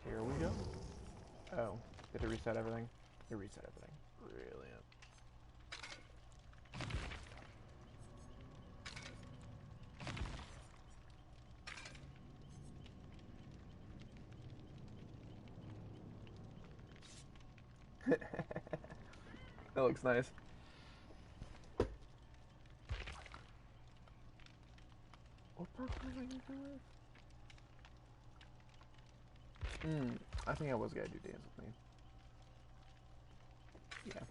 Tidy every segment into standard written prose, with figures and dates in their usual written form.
Here we go. Oh, did it reset everything? It reset everything. Brilliant. That looks nice. What parkour am I using this? I think I was gonna do Dance With Me. Yeah.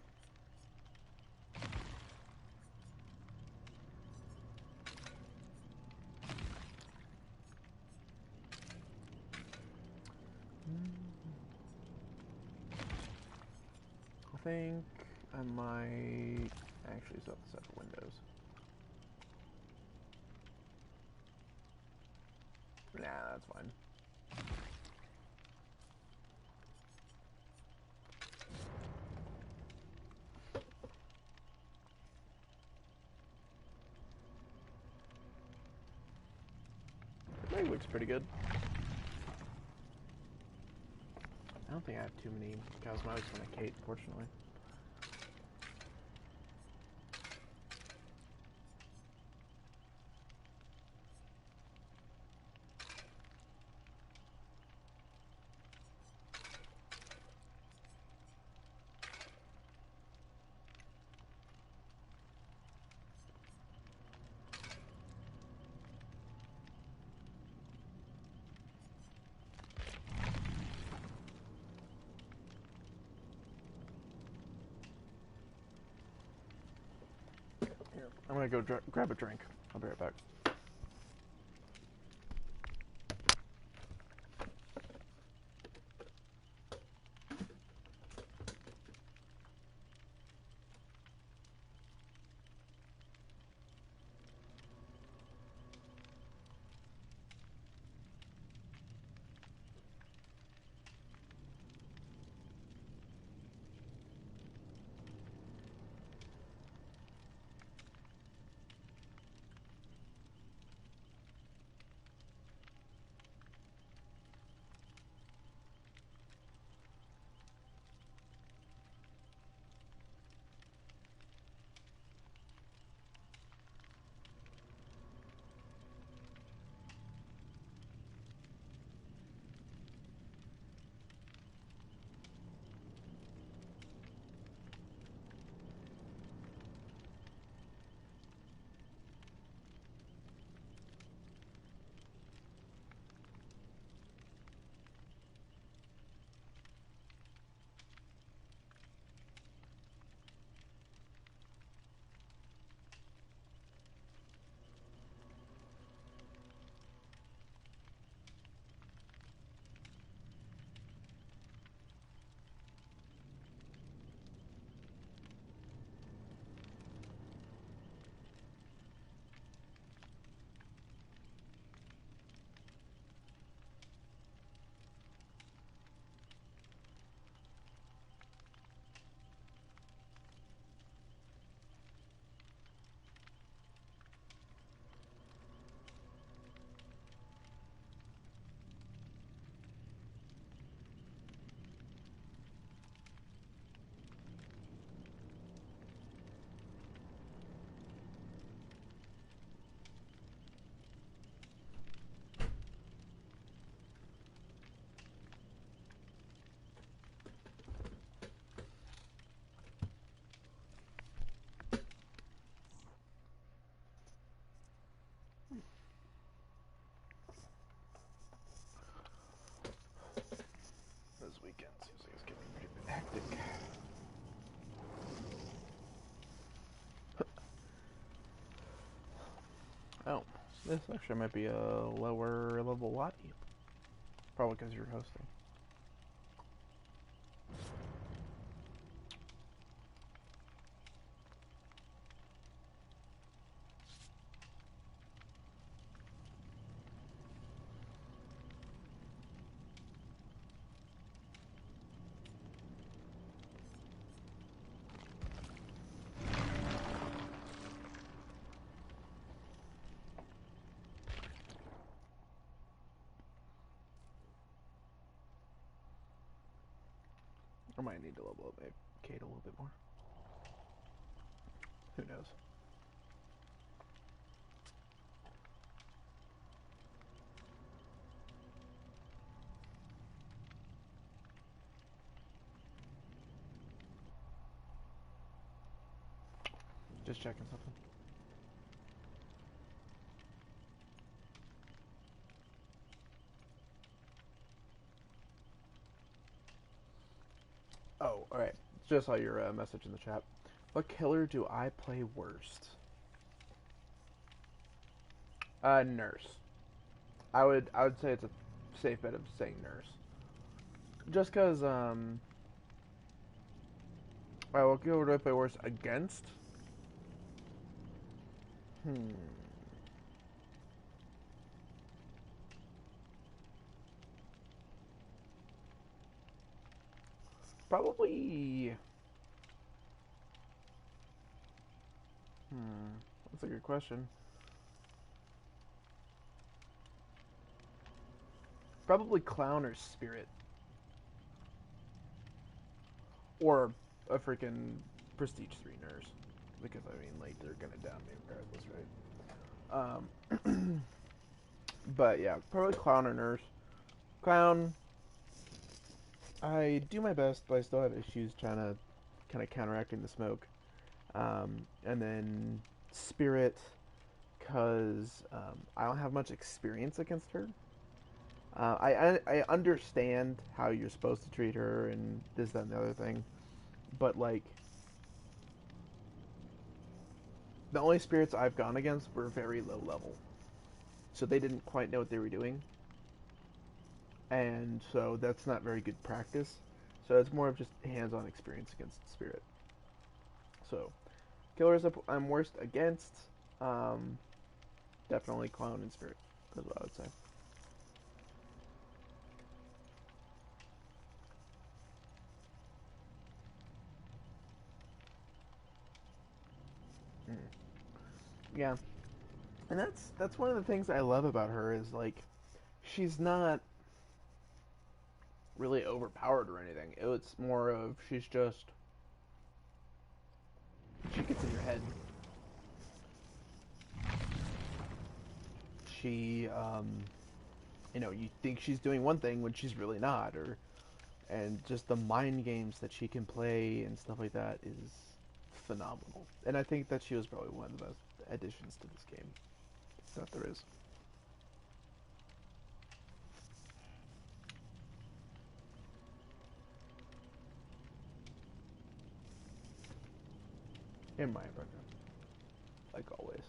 I think I might actually set this up for Windows. Nah, that's fine. The leg looks pretty good. I don't think I have too many cosmetics on my Kate, fortunately. Here, I'm gonna go grab a drink. I'll be right back. This weekend seems like it's getting pretty hectic. Oh, this actually might be a lower level lobby. Probably because you're hosting. I might need to level up my Kate a little bit more. Who knows? Just checking something. Oh, alright. Just saw your message in the chat. What killer do I play worst? Nurse. I would say it's a safe bet of saying nurse. Just because what killer do I play worst against? Hmm. Probably. That's a good question. Probably clown or spirit. Or a freaking Prestige 3 nurse. Because, I mean, like, they're gonna down me regardless, right? But, yeah, probably clown or nurse. Clown, I do my best, but I still have issues trying to kind of counteracting the smoke. And then spirit, because I don't have much experience against her. I understand how you're supposed to treat her and this, that, and the other thing, but like the only spirits I've gone against were very low level, so they didn't quite know what they were doing, and so that's not very good practice. So it's more of just hands-on experience against spirit. So killers I'm worst against, um, definitely clown and spirit. That's what I would say. Mm. Yeah, and that's one of the things I love about her is like she's not really overpowered or anything. It's more of she gets in your head. She you think she's doing one thing when she's really not, or and just the mind games that she can play and stuff like that is phenomenal. And I think that she was probably one of the best additions to this game that there is, in my opinion. Like always.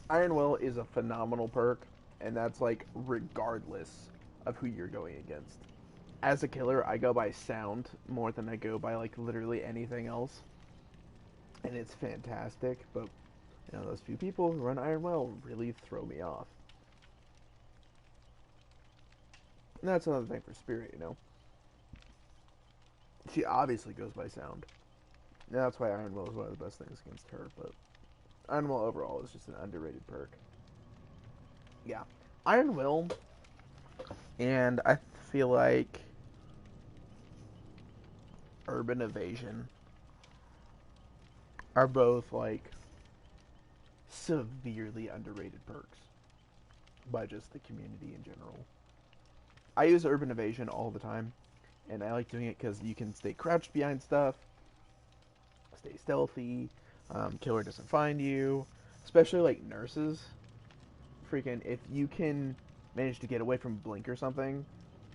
Iron Will is a phenomenal perk, and that's like regardless of who you're going against. As a killer, I go by sound more than I go by like literally anything else, and it's fantastic. But those few people who run Iron Will really throw me off. And that's another thing for Spirit. She obviously goes by sound. And that's why Iron Will is one of the best things against her. But Iron Will overall is just an underrated perk. Yeah, Iron Will, and I feel like Urban Evasion are both like severely underrated perks by just the community in general. I use Urban Evasion all the time, and I like doing it because you can stay crouched behind stuff, stay stealthy, killer doesn't find you, especially like nurses. Freaking, if you can manage to get away from blink or something,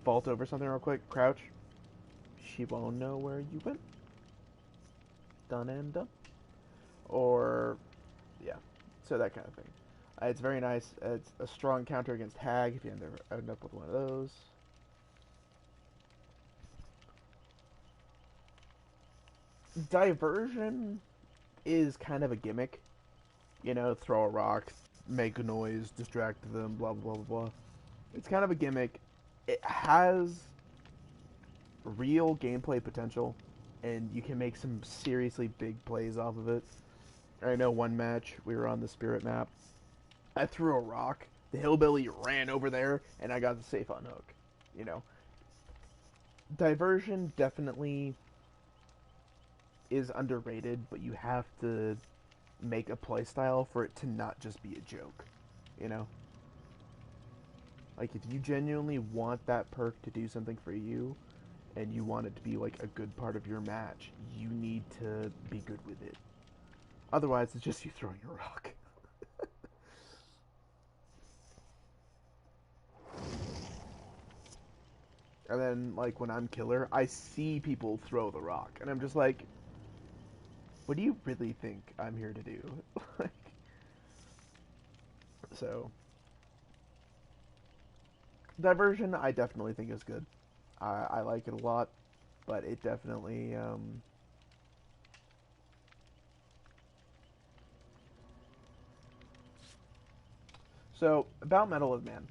vault over something real quick, crouch, she won't know where you went. Done and done. Or, yeah, so that kind of thing. It's very nice. It's a strong counter against Hag if you end up with one of those. Diversion is kind of a gimmick. Throw a rock, make a noise, distract them, blah blah blah blah. It's kind of a gimmick. It has real gameplay potential, and you can make some seriously big plays off of it. I know one match we were on the Spirit map. I threw a rock. The hillbilly ran over there, and I got the safe on hook. You know, diversion definitely is underrated, but you have to make a play style for it to not just be a joke. You know, like if you genuinely want that perk to do something for you, and you want it to be like a good part of your match, you need to be good with it. Otherwise, it's just you throwing a rock. And then, like, when I'm killer, I see people throw the rock, and I'm just like, what do you really think I'm here to do? Like, so, diversion, I definitely think is good. I like it a lot, but it definitely, So, about Medal of Man.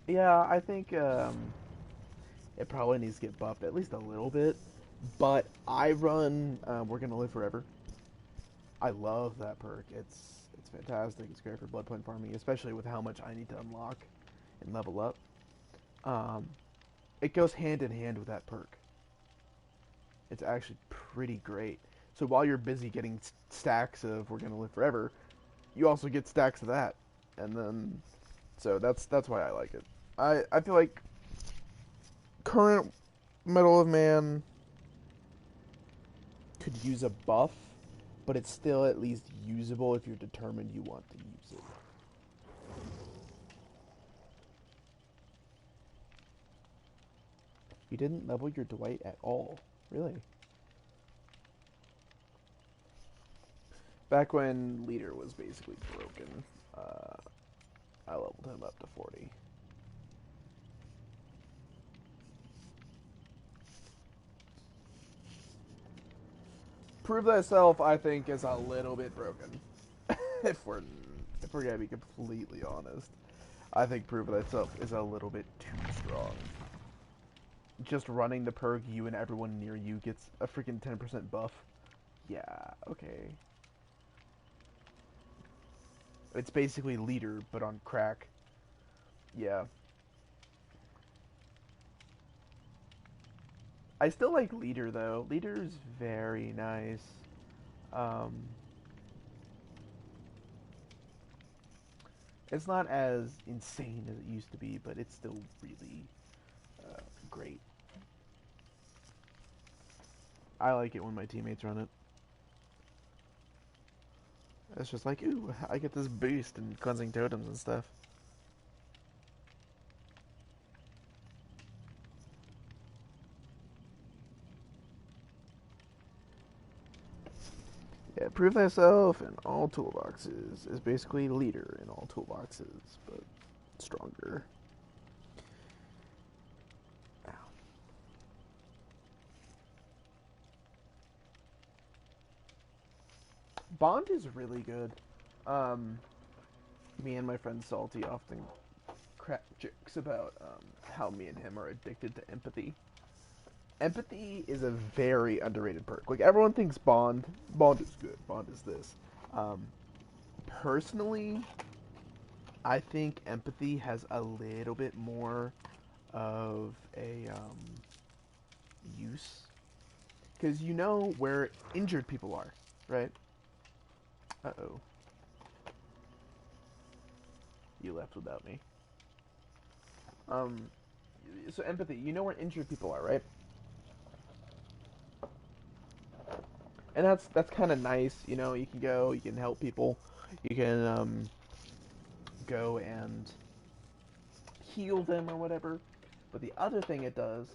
Yeah, I think, it probably needs to get buffed at least a little bit. But I run We're Gonna Live Forever. I love that perk. It's fantastic. It's great for Bloodpoint farming, especially with how much I need to unlock and level up. Um, it goes hand in hand with that perk. It's actually pretty great. So while you're busy getting stacks of We're Gonna Live Forever, you also get stacks of that, and then so that's why I like it. I feel like current Medal of Man could use a buff, but it's still at least usable if you're determined you want to use it. You didn't level your Dwight at all, really. Back when Leader was basically broken, uh, I leveled him up to 40. Prove Thyself, I think, is a little bit broken. if we're if we're gonna be completely honest, I think Prove Thyself is a little bit too strong. Just running the perk, you and everyone near you gets a freaking 10% buff. Yeah, okay. It's basically Leader, but on crack. Yeah. I still like Leader, though. Leader's very nice. Um, it's not as insane as it used to be, but it's still really great. I like it when my teammates run it. It's just like, ooh, I get this boost and cleansing totems and stuff. Yeah, Prove Thyself in all toolboxes is basically Leader in all toolboxes, but stronger. Bond is really good. Um, Me and my friend Salty often crack jokes about how me and him are addicted to empathy. Empathy is a very underrated perk. Like everyone thinks Bond is good. Bond is this. Um, Personally, I think empathy has a little bit more of a use because you know where injured people are, right? Uh oh, you left without me. Um, so empathy, you know where injured people are, right? And that's kind of nice. You know, you can go, you can help people, you can go and heal them or whatever. But the other thing it does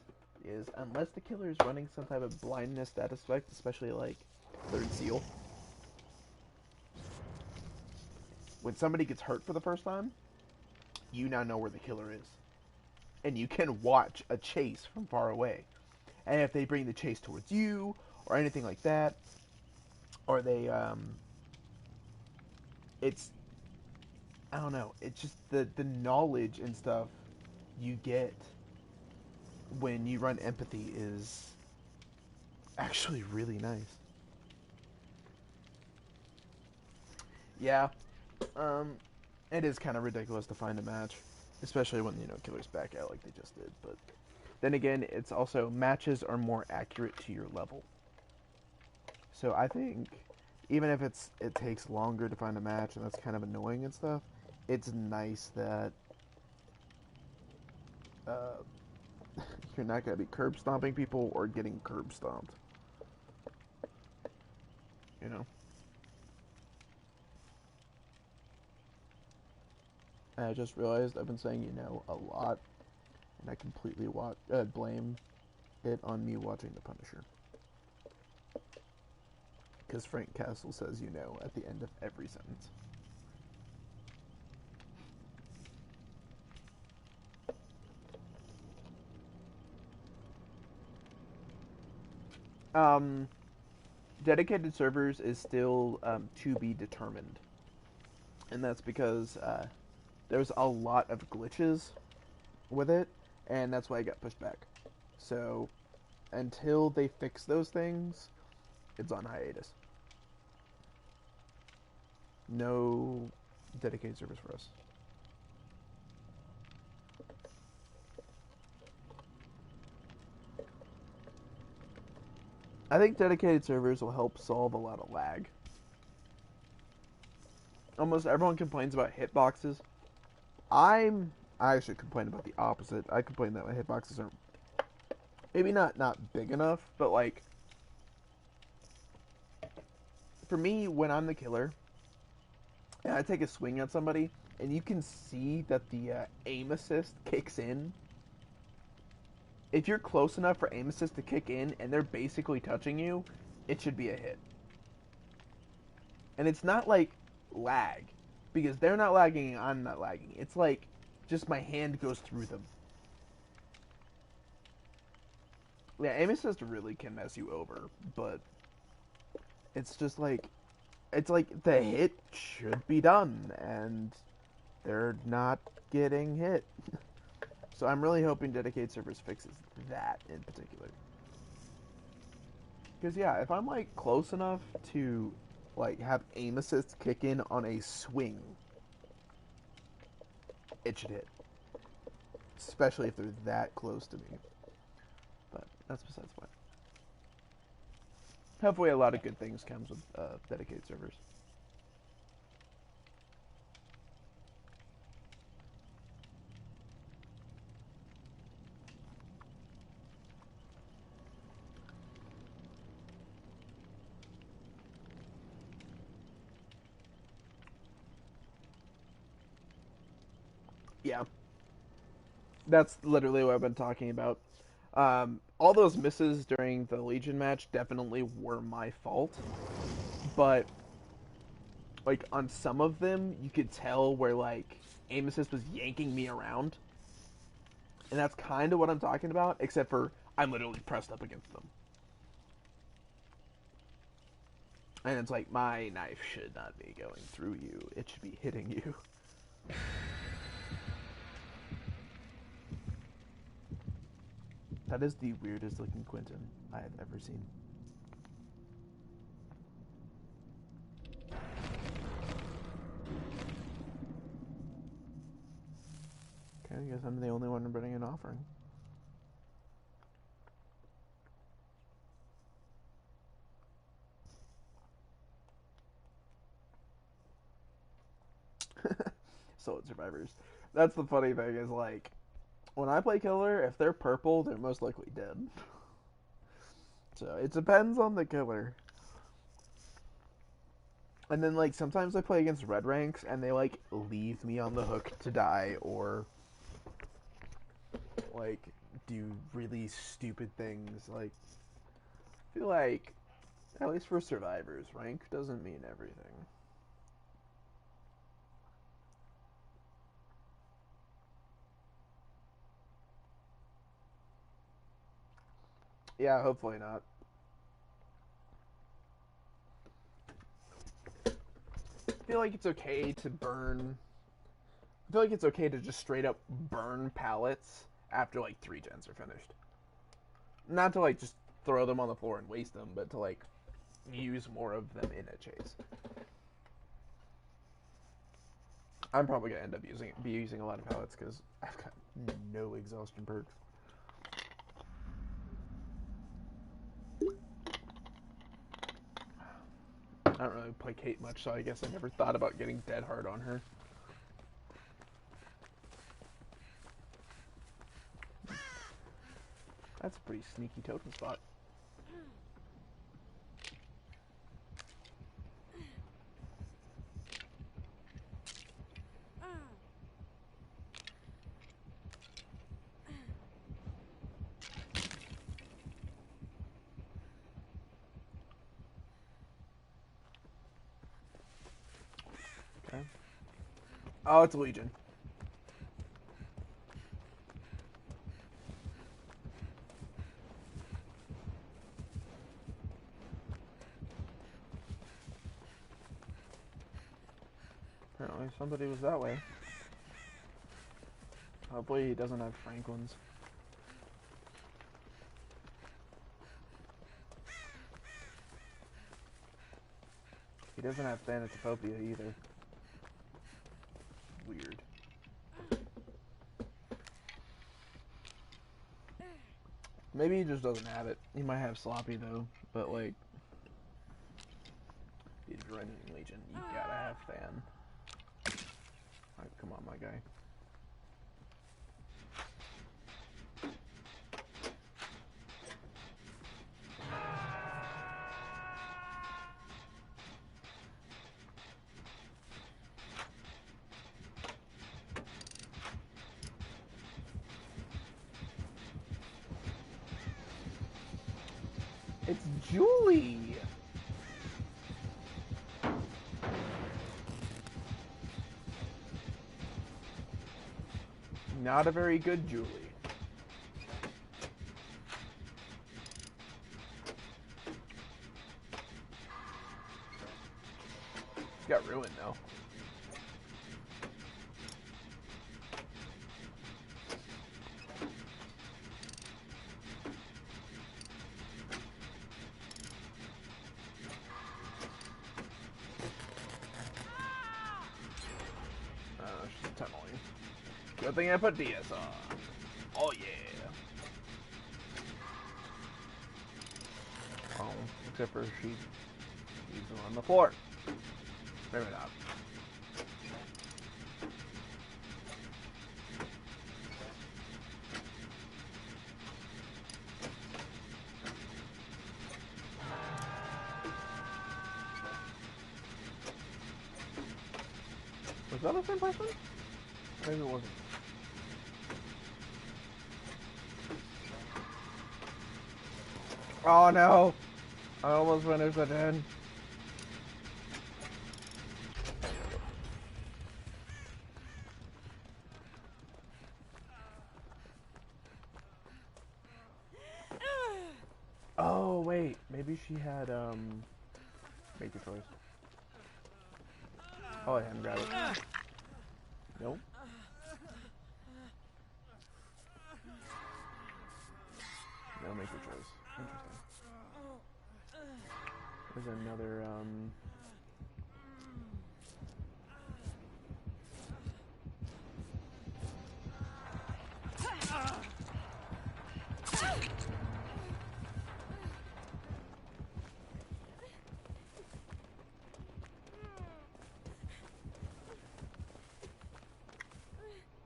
is, unless the killer is running some type of blindness status effect, especially like Third Seal, when somebody gets hurt for the first time, you now know where the killer is, and you can watch a chase from far away. And if they bring the chase towards you or anything like that, or they it's I don't know. It's just the knowledge and stuff you get when you run empathy is actually really nice. Yeah, um, it is kind of ridiculous to find a match, especially when killers back out like they just did. But then again, it's also matches are more accurate to your level. So I think even if it takes longer to find a match and that's kind of annoying and stuff, it's nice that uh, you're not gonna be curb stomping people or getting curb stomped. You know. And I just realized I've been saying a lot, and I completely blame it on me watching The Punisher. Because Frank Castle says at the end of every sentence. Um, dedicated servers is still to be determined, and that's because there's a lot of glitches with it, and that's why I got pushed back. So until they fix those things, it's on hiatus. No dedicated servers for us. I think dedicated servers will help solve a lot of lag. Almost everyone complains about hitboxes. I actually complain about the opposite. I complain that my hitboxes aren't maybe not big enough, but like for me when I'm the killer and I take a swing at somebody and you can see that the aim assist kicks in. If you're close enough for aim assist to kick in and they're basically touching you, it should be a hit. And it's not like lag because they're not lagging and I'm not lagging. It's like just my hand goes through them. Yeah, aim assist really can mess you over, but it's just like it's like the hit should be done and they're not getting hit. So I'm really hoping dedicated servers fixes that in particular. Because yeah, if I'm like close enough to like have aim assist kick in on a swing, it should hit. Especially if they're that close to me. But that's besides the point. Hopefully a lot of good things comes with dedicated servers. Yeah, that's literally what I've been talking about. All those misses during the Legion match definitely were my fault, but like on some of them, you could tell where like aim assist was yanking me around, and that's kind of what I'm talking about. Except for I'm literally pressed up against them, and it's like my knife should not be going through you; it should be hitting you. That is the weirdest looking Quentin I have ever seen. Okay, I guess I'm the only one running an offering. Solid survivors. That's the funny thing is like when I play killer, if they're purple, they're most likely dead. So it depends on the killer. And then like sometimes I play against red ranks and they like leave me on the hook to die or like do really stupid things. Like I feel like at least for survivors, rank doesn't mean everything. Yeah, hopefully not. I feel like it's okay to burn I feel like it's okay to just straight up burn pallets after like 3 gens are finished. Not to like just throw them on the floor and waste them, but to like use more of them in a chase. I'm probably gonna end up using a lot of pallets because I've got no exhaustion perks. I don't really play Kate much, so I guess I never thought about getting dead hard on her. That's a pretty sneaky totem spot. Okay. Oh, it's a Legion. Apparently somebody was that way. Hopefully he doesn't have Franklin's. He doesn't have Thanatophobia either. Weird. Maybe he just doesn't have it. He might have Sloppy though, but like, he's running Legion. You gotta have Fan. Alright, come on, my guy. It's Julie! Not a very good Julie. She's got ruined though. She's tunneling. Good thing I put DS on. Oh yeah. Oh, except for she's on the floor. Maybe not. Was that the same person? Maybe it wasn't. Oh no! I almost finished the 10. Oh wait, maybe she had make your choice. Oh, I hadn't grabbed it. Nope. No, make your choice. Interesting. There's another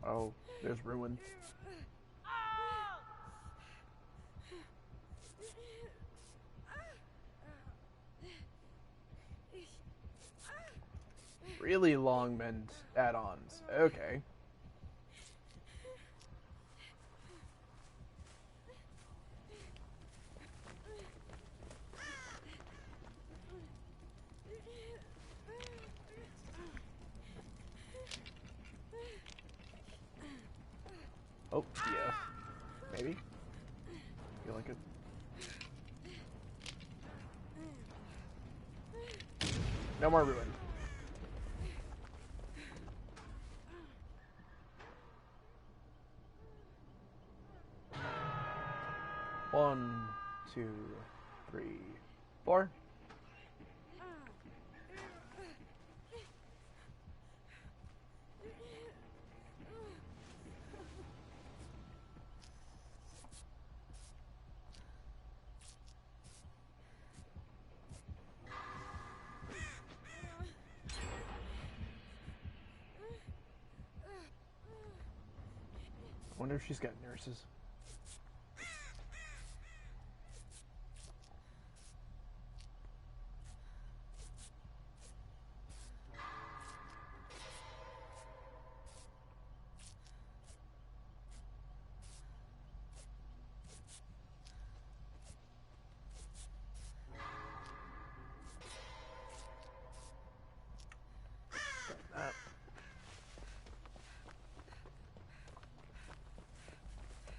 oh, there's ruin. Really long mend add-ons. Okay. Oh, yeah. Maybe. Feel like it. No more ruin. 1, 2, 3, 4. I wonder if she's got nurses.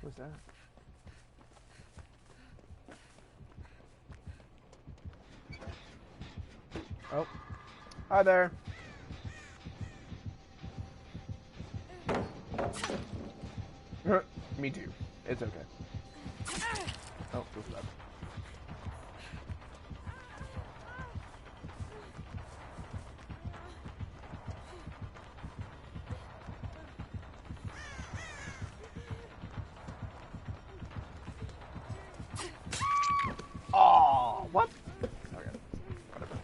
What's that? Oh, hi there. Me too. It's okay. Oh, what's that? Oh, what? Okay, whatever.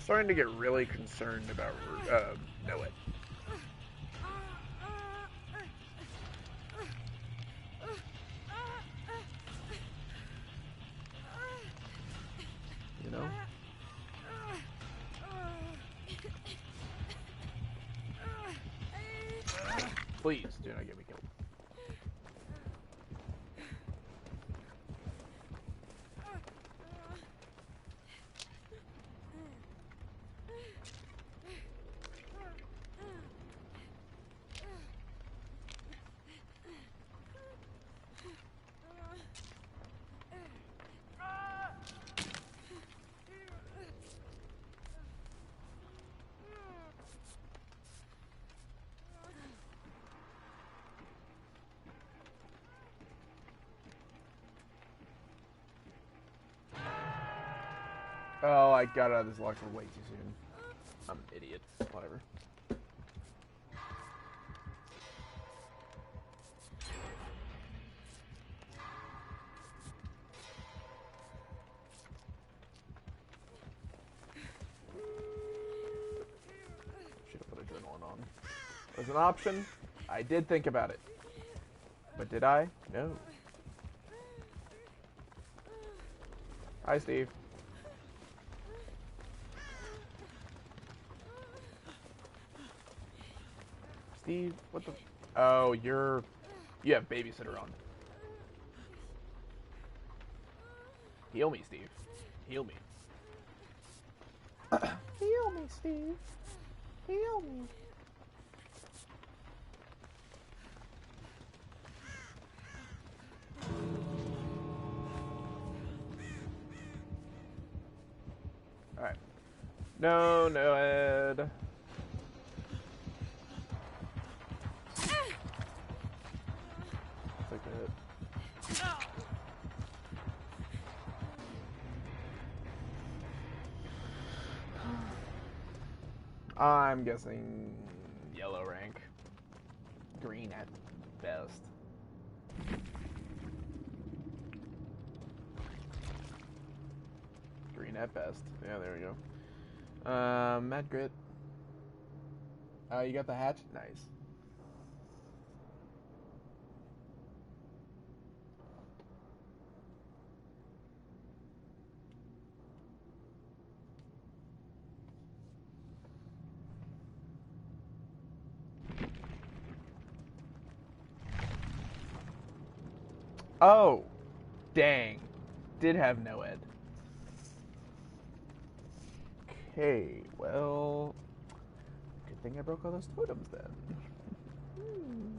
Starting to get really concerned about Noah. You know? Please do not get me killed. Oh, I got out of this locker way too soon. I'm an idiot. Whatever. Should have put adrenaline on. As an option, I did think about it. But did I? No. Hi, Steve. Steve, what the... Oh, you have babysitter on. Heal me, Steve. Heal me. Heal me, Steve. Heal me. Alright. No, Ed. Like that. I'm guessing yellow rank. Green at best. Green at best. Yeah, there we go. Mad Grit. You got the hatch? Nice. Oh, dang. Did have no Ed. Okay, well, could think I broke all those totems then. Hmm.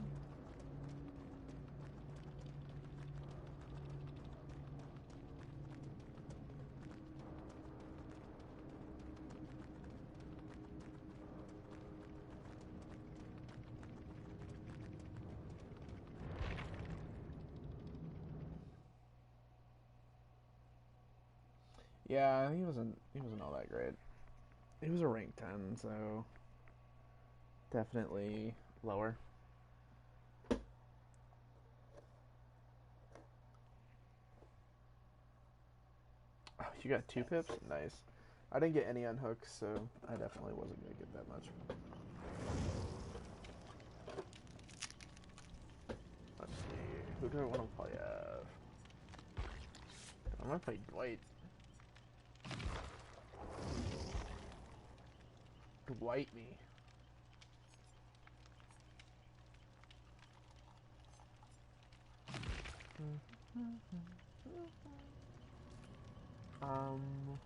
Yeah, he wasn't all that great. He was a rank 10, so definitely lower. Oh, you got 2 pips? Nice. I didn't get any unhooks, so I definitely wasn't going to get that much. Let's see. Who do I want to play as? I'm going to play Dwight. Dwight me. Um...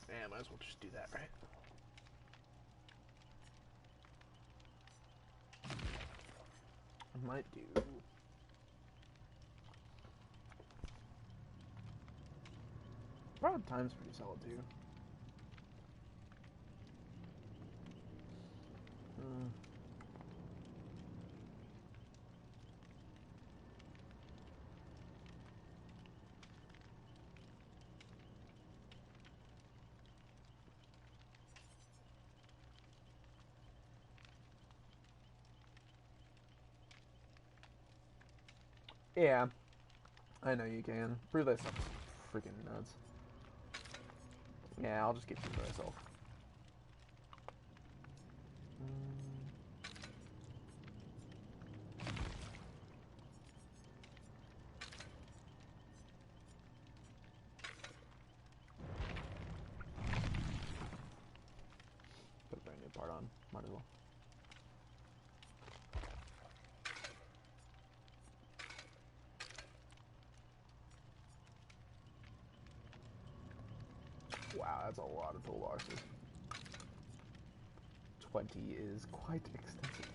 Yeah, might as well just do that, right? I might do... Broad time's pretty solid, too. Mm. Yeah, I know you can. Brew that stuff's freaking nuts. Yeah, I'll just get you for myself. Put a brand new part on. Might as well. Wow, that's a lot of toolboxes. 20 is quite extensive.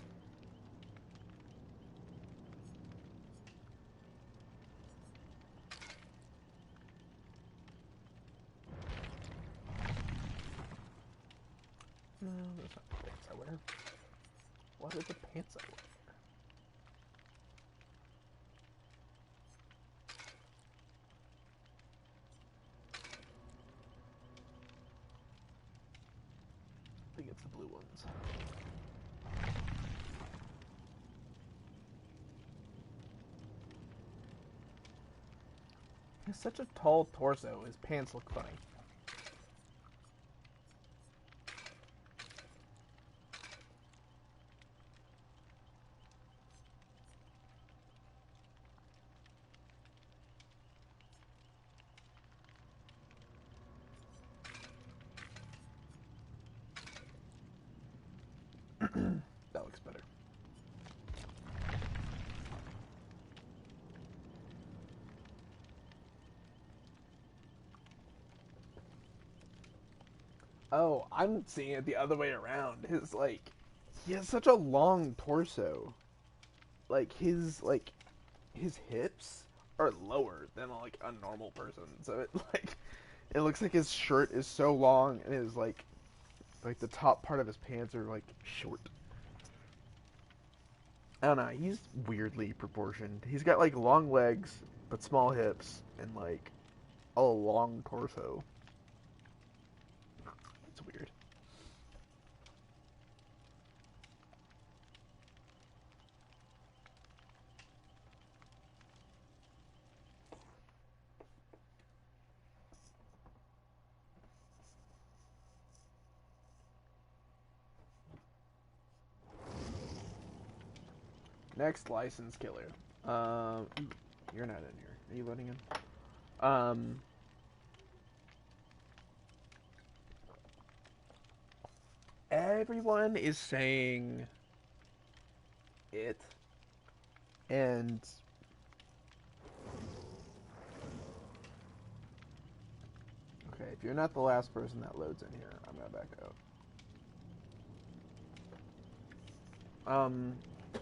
No, those aren't the pants I wear. What are the pants I wear? I think it's the blue ones. He has such a tall torso, his pants look funny. That looks better. Oh, I'm seeing it the other way around. He has such a long torso. His hips are lower than like a normal person. So it looks like his shirt is so long and his like the top part of his pants are like short. I don't know. He's weirdly proportioned. He's got like long legs but small hips and like a long torso. It's weird. Next license killer. You're not in here. Are you letting in? Um, everyone is saying it, and okay, if you're not the last person that loads in here, I'm gonna back out. Um,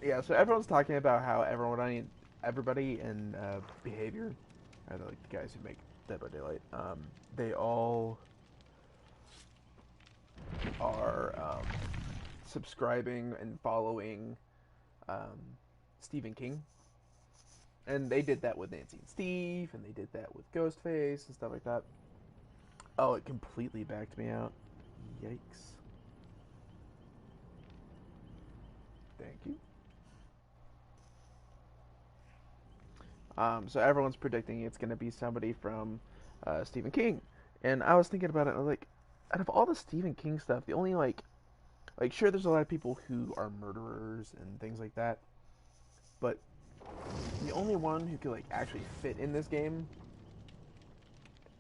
yeah, so everyone's talking about how everybody in behavior, like the guys who make Dead by Daylight, they all are subscribing and following um, Stephen King, and they did that with Nancy and Steve, and they did that with Ghostface and stuff like that. Oh, it completely backed me out. Yikes! Thank you. So everyone's predicting it's going to be somebody from Stephen King, and I was thinking about it. And I was like, out of all the Stephen King stuff, the only like sure, there's a lot of people who are murderers and things like that, but the only one who could like actually fit in this game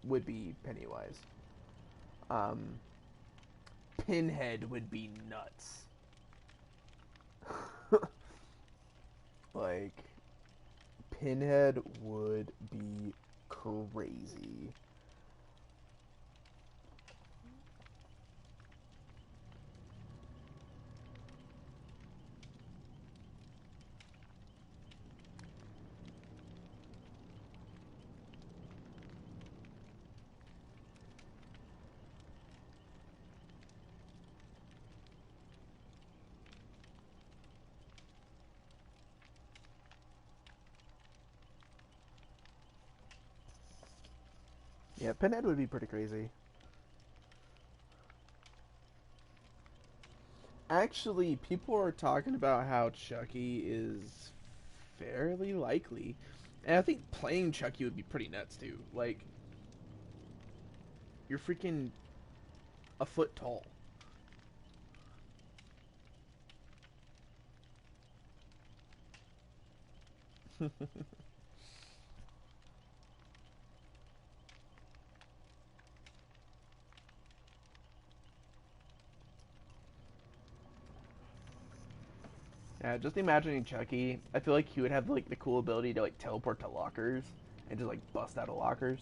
would be Pennywise. Um, Pinhead would be nuts. Like, Pinhead would be crazy. Yeah, Pinhead would be pretty crazy. Actually, people are talking about how Chucky is fairly likely. And I think playing Chucky would be pretty nuts too. Like, you're freaking a foot tall. Yeah, just imagining Chucky. I feel like he would have like the cool ability to like teleport to lockers and just like bust out of lockers.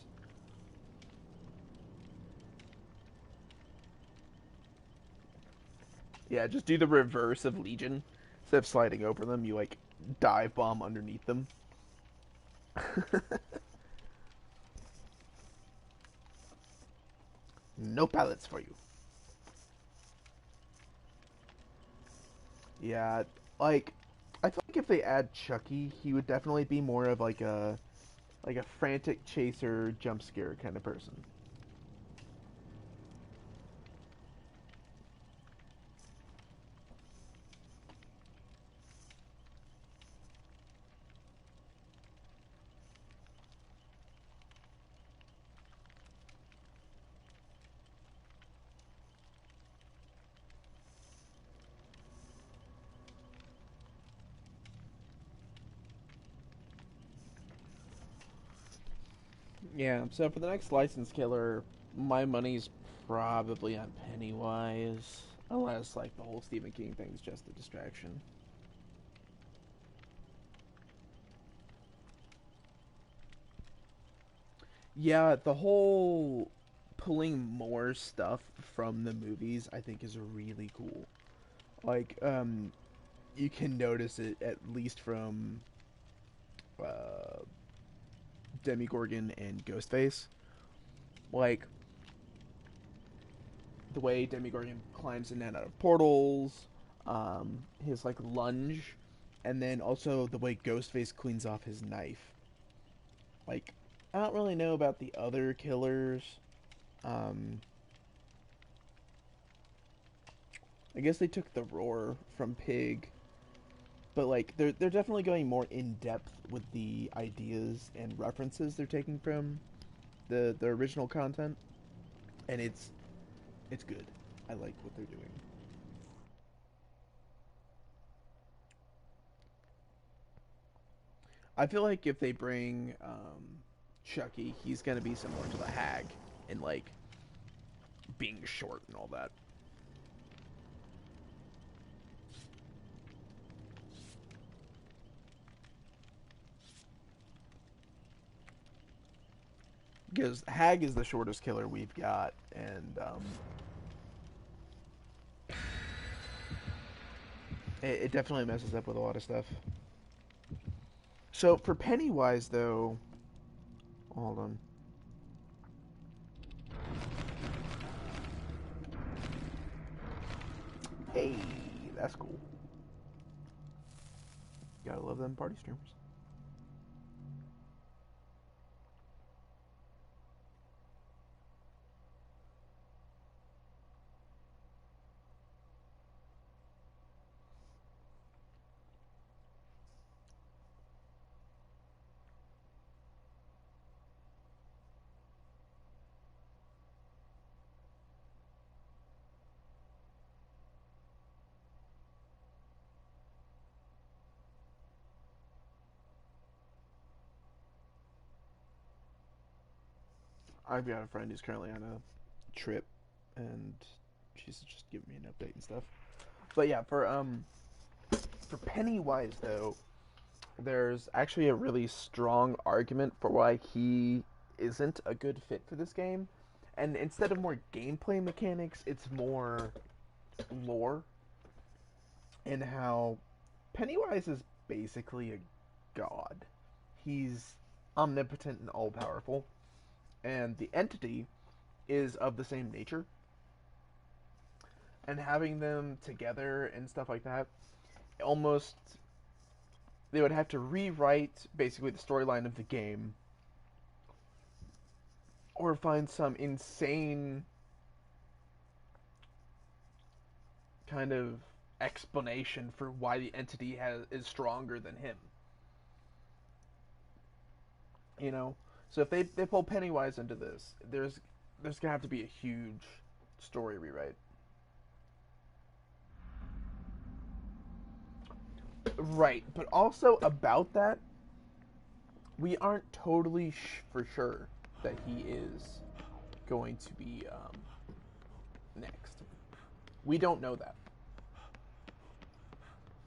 Yeah, just do the reverse of Legion. Instead of sliding over them, you like dive bomb underneath them. No pallets for you. Yeah, like I feel like if they add Chucky, he would definitely be more of like a frantic chaser jump scare kind of person. Yeah, so for the next licensed killer, my money's probably on Pennywise. Unless, like, the whole Stephen King thing's just a distraction. Yeah, the whole pulling more stuff from the movies, I think, is really cool. Like, you can notice it at least from uh, Demigorgon and Ghostface. Like, the way Demigorgon climbs in and out of portals, his like lunge, and then also the way Ghostface cleans off his knife. Like, I don't really know about the other killers. Um, I guess they took the roar from Pig, but like they're definitely going more in depth with the ideas and references they're taking from the original content, and it's good. I like what they're doing. I feel like if they bring Chucky, he's gonna be similar to the Hag in like being short and all that. Because Hag is the shortest killer we've got, and it definitely messes up with a lot of stuff. So for Pennywise, though, hold on. Hey, that's cool. Gotta love them party streamers. I've got a friend who's currently on a trip, and she's just giving me an update and stuff. But yeah, for Pennywise though, there's actually a really strong argument for why he isn't a good fit for this game. And instead of more gameplay mechanics, it's more lore, and how Pennywise is basically a god. He's omnipotent and all powerful, and the entity is of the same nature. And having them together and stuff like that, almost they would have to rewrite basically the storyline of the game, or find some insane kind of explanation for why the entity is stronger than him. You know, so if they pull Pennywise into this, there's gonna have to be a huge story rewrite. Right, but also about that, we aren't totally for sure that he is going to be next. We don't know that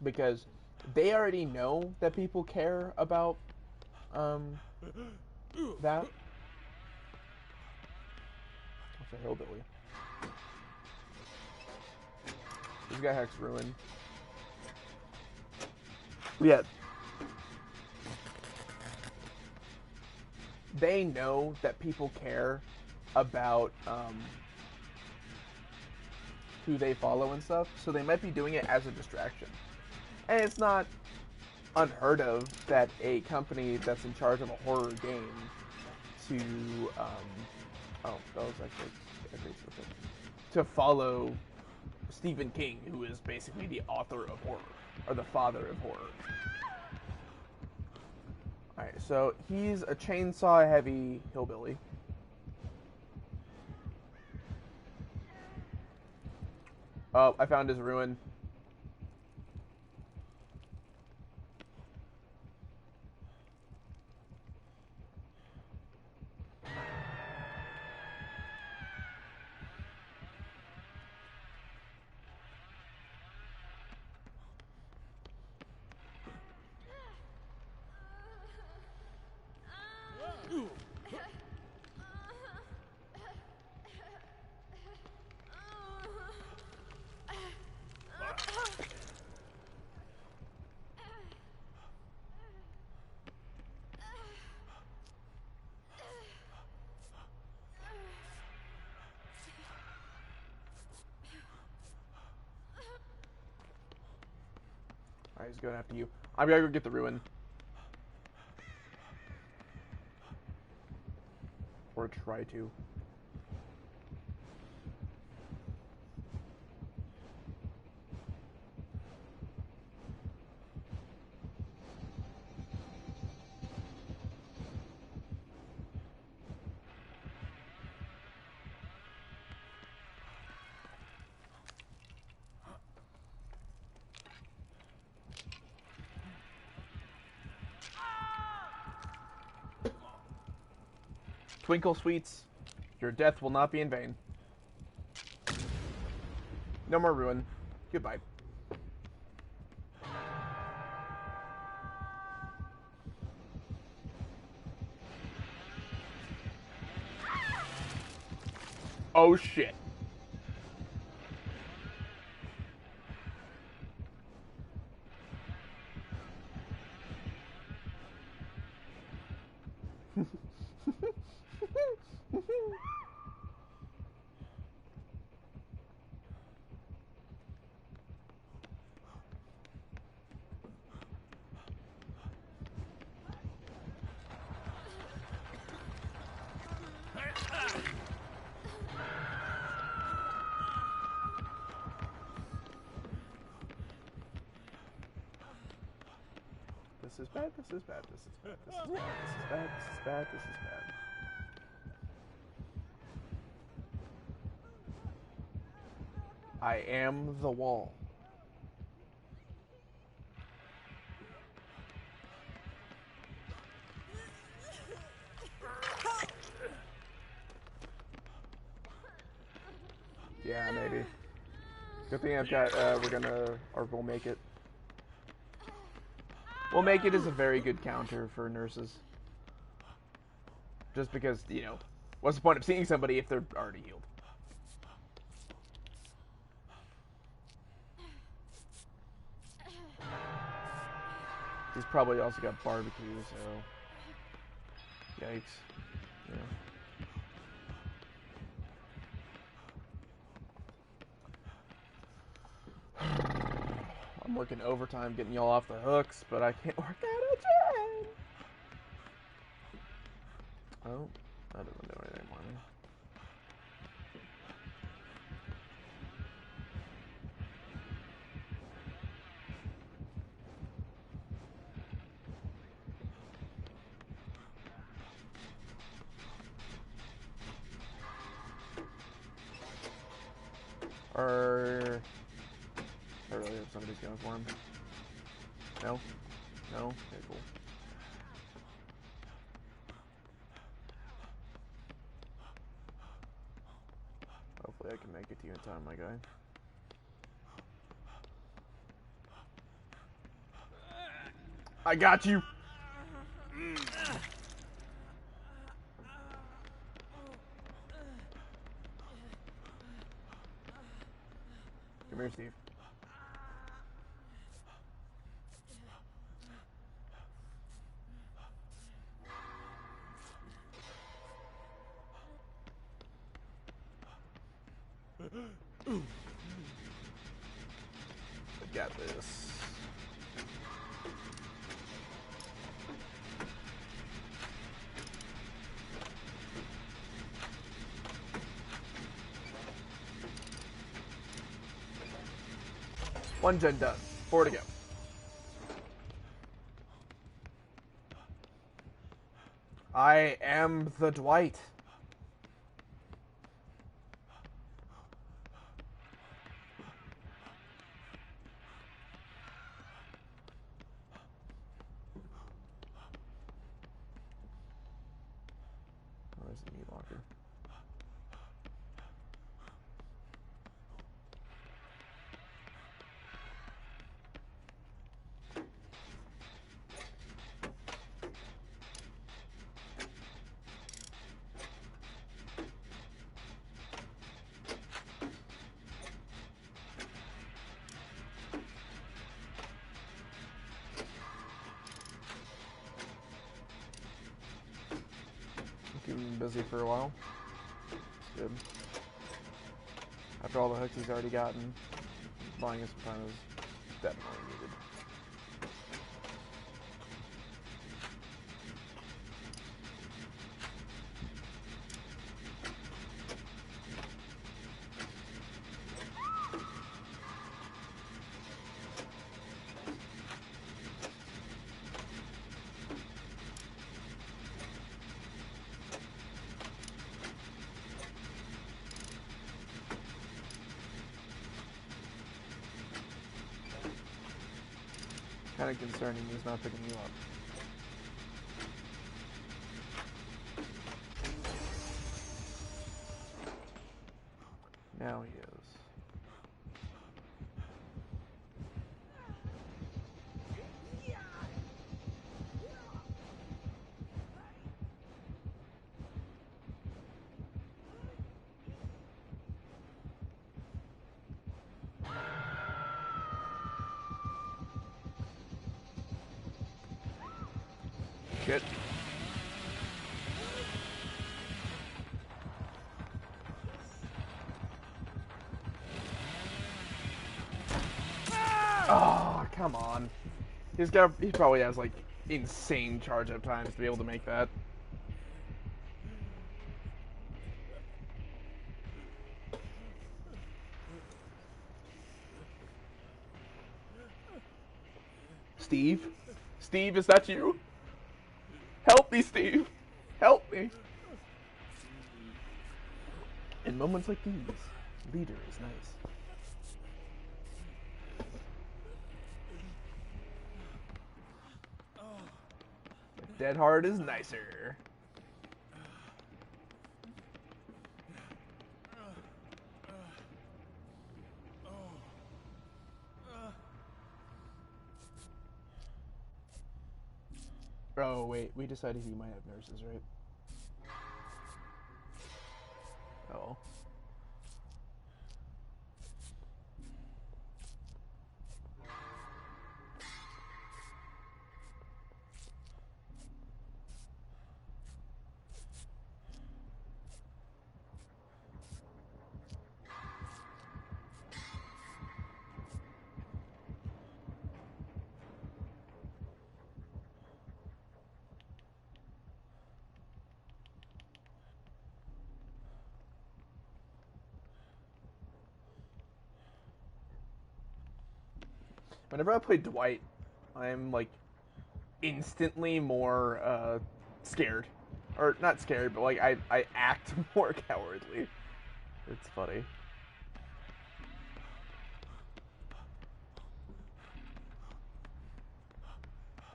because they already know that people care about that. What's a hillbilly? This guy hacks ruin. Yeah. They know that people care about who they follow and stuff, so they might be doing it as a distraction. And it's not unheard of that a company that's in charge of a horror game to oh, that was actually a great switch. To follow Stephen King, who is basically the author of horror, or the father of horror. Alright, so he's a chainsaw heavy hillbilly. Oh, I found his ruin. Alright, he's going after you. I'm gonna go get the ruin. Or try to. Twinkle Sweets, your death will not be in vain. No more ruin. Goodbye. Oh shit. This is bad, this is bad, this is bad, this is bad, this is bad, this is bad, this is bad. I am the wall. Yeah, maybe. Good thing I've got, we'll make it. We'll make it as a very good counter for nurses. Just because, you know, what's the point of seeing somebody if they're already healed? He's probably also got barbecue, so... Yikes. Yeah. I'm working overtime getting y'all off the hooks, but I can't work out again! Oh, that doesn't do anything for me. I really hope somebody's going for him. No? No? Okay, cool. Hopefully I can make it to you in time, my guy. I got you! Come here, Steve. I got this. One gen done. 4 to go. I am the Dwight. Where's the meat locker? Keep him busy for a while. Good. After all the hooks he's already gotten, buying us some time is definitely needed. Kind of concerning he's not picking you up. Now he is. Shit. Oh, come on. He probably has like insane charge up times to be able to make that. Steve? Steve, is that you? Help me, Steve! Help me! In moments like these, leader is nice. Dead hard is nicer. Oh, wait, we decided he might have nurses, right? Oh. Whenever I play Dwight, I'm like instantly more scared. Or not scared, but like I act more cowardly. It's funny.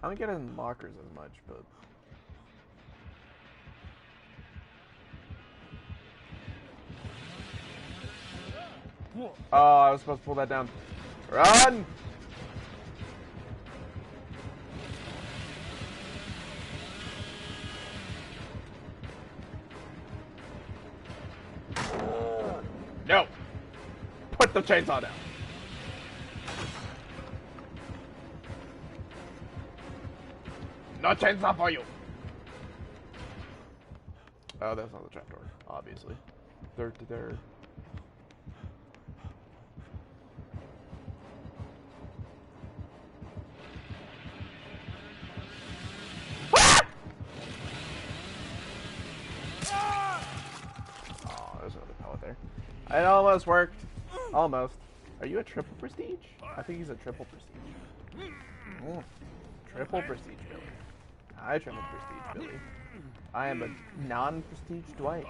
I don't get in lockers as much, but oh, I was supposed to pull that down. Run! No! Put the chainsaw down. No chainsaw for you! Oh, that's not the trapdoor, obviously. There. It almost worked. Almost. Are you a triple prestige? I think he's a triple prestige. Triple prestige Billy. I triple prestige Billy. I am a non-prestige Dwight.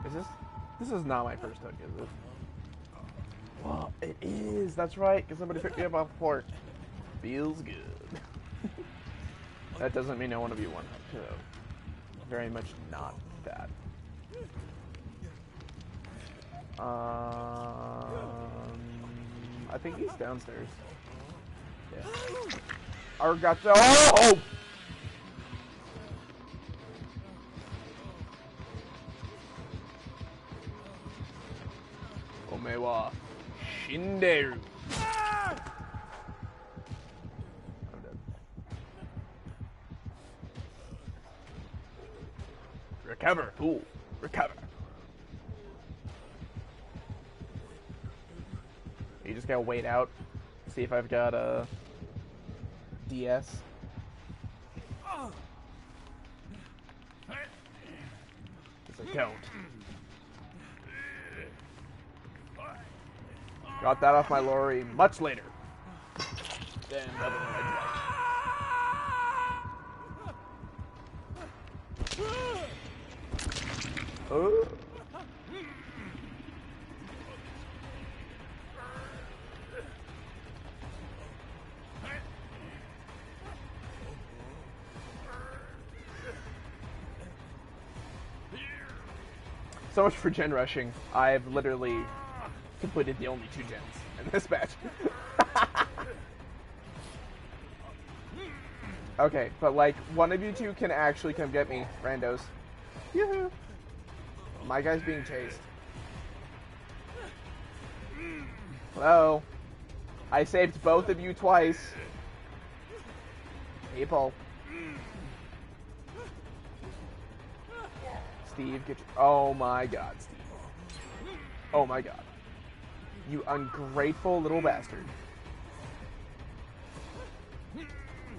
Is this? This is not my first hook, is it? Well, it is. That's right, because somebody picked me up off the floor. Feels good. That doesn't mean I want to be one hook, though. Very much not that. I think he's downstairs. Yeah. Or gotcha. Oh! Ome wa shinderu. I'm dead. Recover, fool. Recover. You just gotta wait out. See if I've got a DS. Because I don't. Got that off my lorry much later than other than I'd like. Oh. So much for gen rushing. I've literally completed the only 2 gens in this match. Okay, but like, one of you two can actually come get me, randos. Yoo-hoo! My guy's being chased. Hello? I saved both of you twice. Hey, Paul. Steve, get your... Oh my god, Steve. Oh my god. You ungrateful little bastard.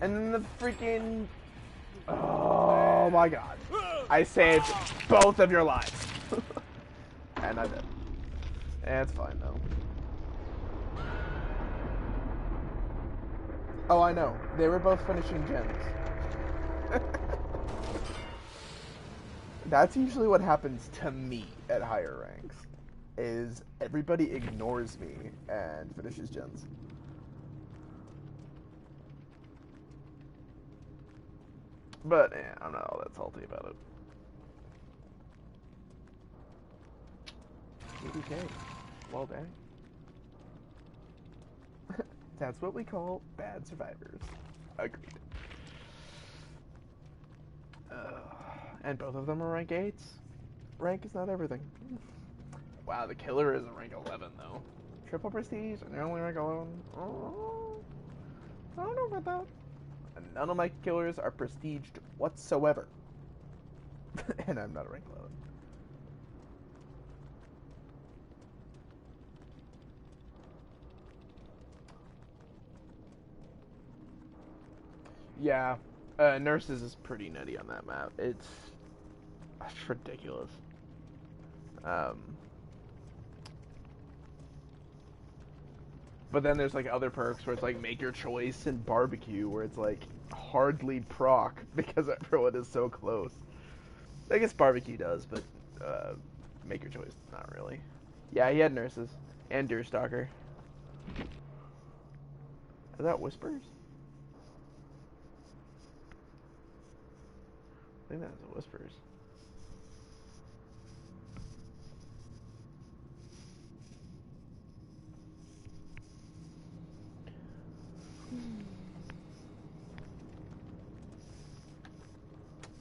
And then the freaking... Oh my god. I saved both of your lives. And I did. It's fine though. Oh, I know. They were both finishing gens. That's usually what happens to me at higher ranks. Is everybody ignores me and finishes gens. But yeah, I'm not all that salty about it. 80K. Well, dang. That's what we call bad survivors. Agreed. And both of them are rank 8s. Rank is not everything. Wow, the killer is a rank 11 though. Triple prestige and they're only rank 11. Oh, I don't know about that. And none of my killers are prestiged whatsoever. And I'm not a rank 11. Yeah, Nurses is pretty nutty on that map. It's ridiculous. But then there's like other perks where it's like make your choice and barbecue where it's like hardly proc because everyone is so close. I guess barbecue does, but make your choice, not really. Yeah, he had Nurses and Deerstalker. Is that Whispers? I think that's Whispers.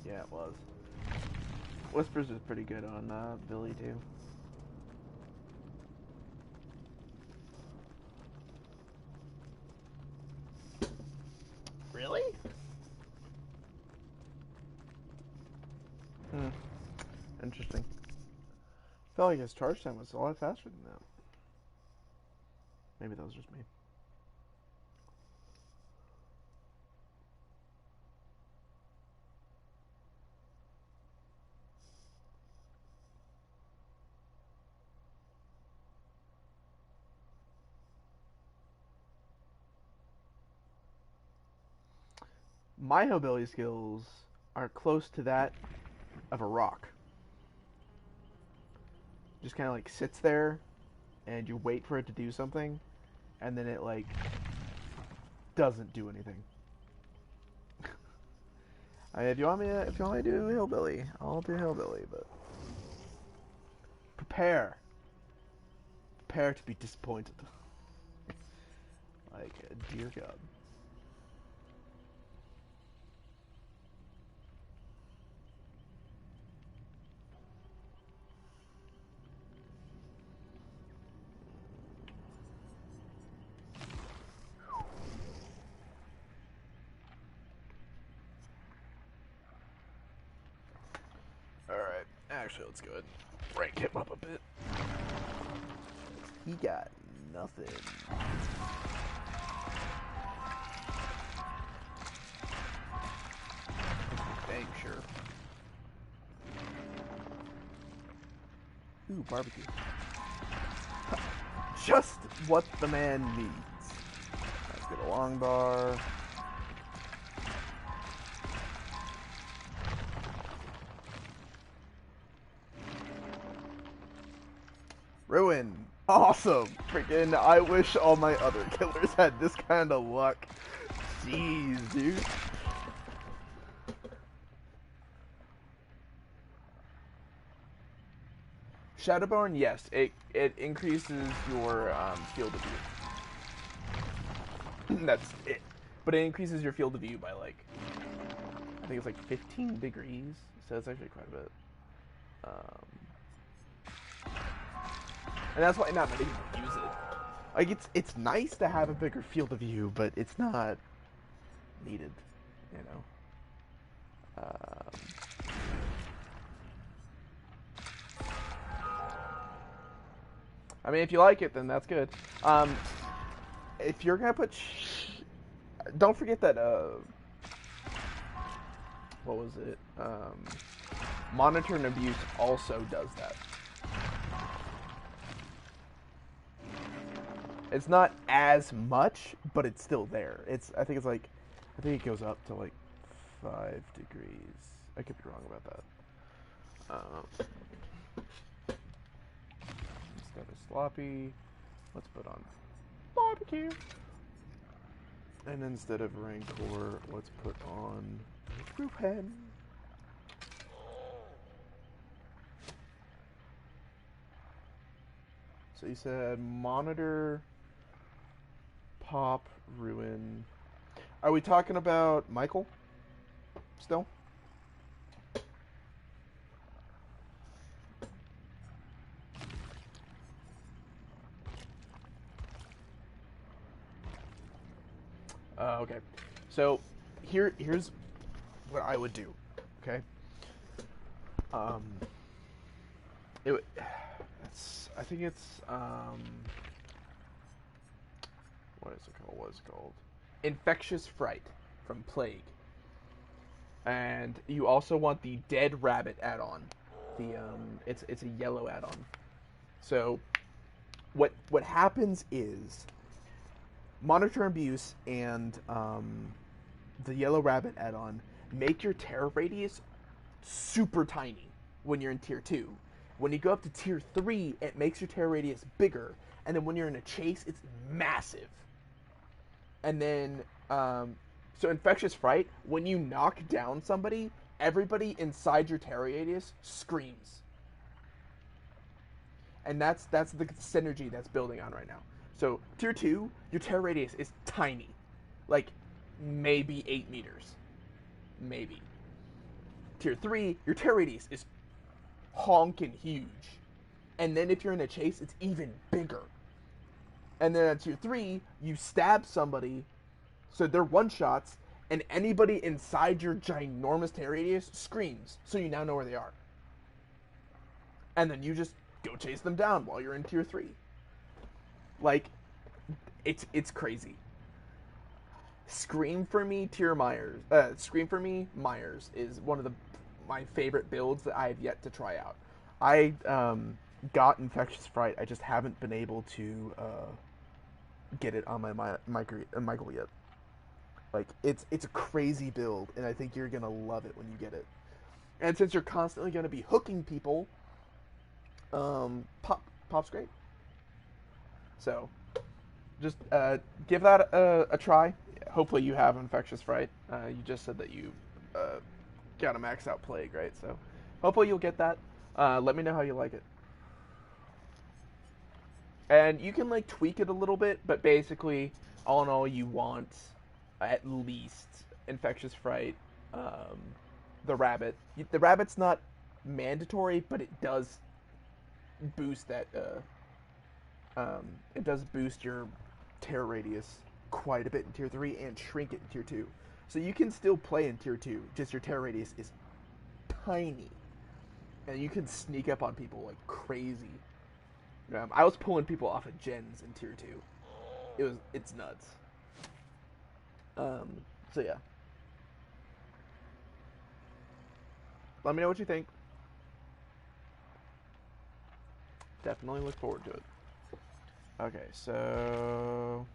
Yeah, it was. Whispers is pretty good on Billy too. Really? Interesting. I felt like his charge time was a lot faster than that. Maybe that was just me. My hillbilly skills are close to that of a rock. Just kind of like sits there, and you wait for it to do something, and then it like doesn't do anything. I mean, if you want me to do hillbilly, I'll do hillbilly, but prepare to be disappointed. Like, dear God. Alright, actually, let's go ahead and rank him up a bit. He got nothing. Dang sure. Ooh, barbecue. Just what the man needs. Let's get a long bar. Ruin. Awesome. Freaking, I wish all my other killers had this kind of luck. Jeez, dude. Shadowborn, yes, it increases your field of view. That's it. But it increases your field of view by like, I think it's like 15 degrees, so it's actually quite a bit. And that's why not many people use it. Like it's nice to have a bigger field of view, but it's not needed, you know. I mean, if you like it, then that's good. If you're gonna put, don't forget that. What was it? Monitor and abuse also does that. It's not as much, but it's still there. I think it's like, I think it goes up to like 5 degrees. I could be wrong about that. Instead of sloppy, let's put on barbecue. And instead of rancor, let's put on Rupen. So you said monitor, pop, ruin. Are we talking about Michael still? Okay. So here's what I would do. Okay. Um. I think it's what is it called? What is it called? Infectious Fright from Plague. And you also want the Dead Rabbit add-on. It's a yellow add-on. So what happens is Monitor Abuse and the Yellow Rabbit add-on make your terror radius super tiny when you're in tier 2. When you go up to tier 3, it makes your terror radius bigger, and then when you're in a chase, it's massive. And then, so Infectious Fright, when you knock down somebody, everybody inside your terror radius screams. And that's the synergy that's building on right now. So tier 2, your terror radius is tiny, like maybe 8 meters, maybe. Tier 3, your terror radius is honking huge, and then if you're in a chase, it's even bigger. And then at tier 3, you stab somebody, so they're one shots, and anybody inside your ginormous terror radius screams, so you now know where they are. And then you just go chase them down while you're in tier 3. Like, it's crazy. Scream for me Myers is one of my favorite builds that I have yet to try out. I got Infectious Fright. I just haven't been able to get it on my Michael yet. Like, it's a crazy build, and I think you're gonna love it when you get it. And since you're constantly gonna be hooking people, pop's great. So just give that a try. Hopefully you have Infectious Fright. You just said that you got a max out Plague, right? So hopefully you'll get that. Let me know how you like it. And you can like tweak it a little bit, but basically, all in all, you want at least Infectious Fright, the rabbit. The rabbit's not mandatory, but it does boost that. It does boost your terror radius quite a bit in tier 3 and shrink it in tier 2. So you can still play in tier 2, just your terror radius is tiny. And you can sneak up on people like crazy. I was pulling people off of gens in tier 2. It's nuts. So yeah. Let me know what you think. Definitely look forward to it. Okay, so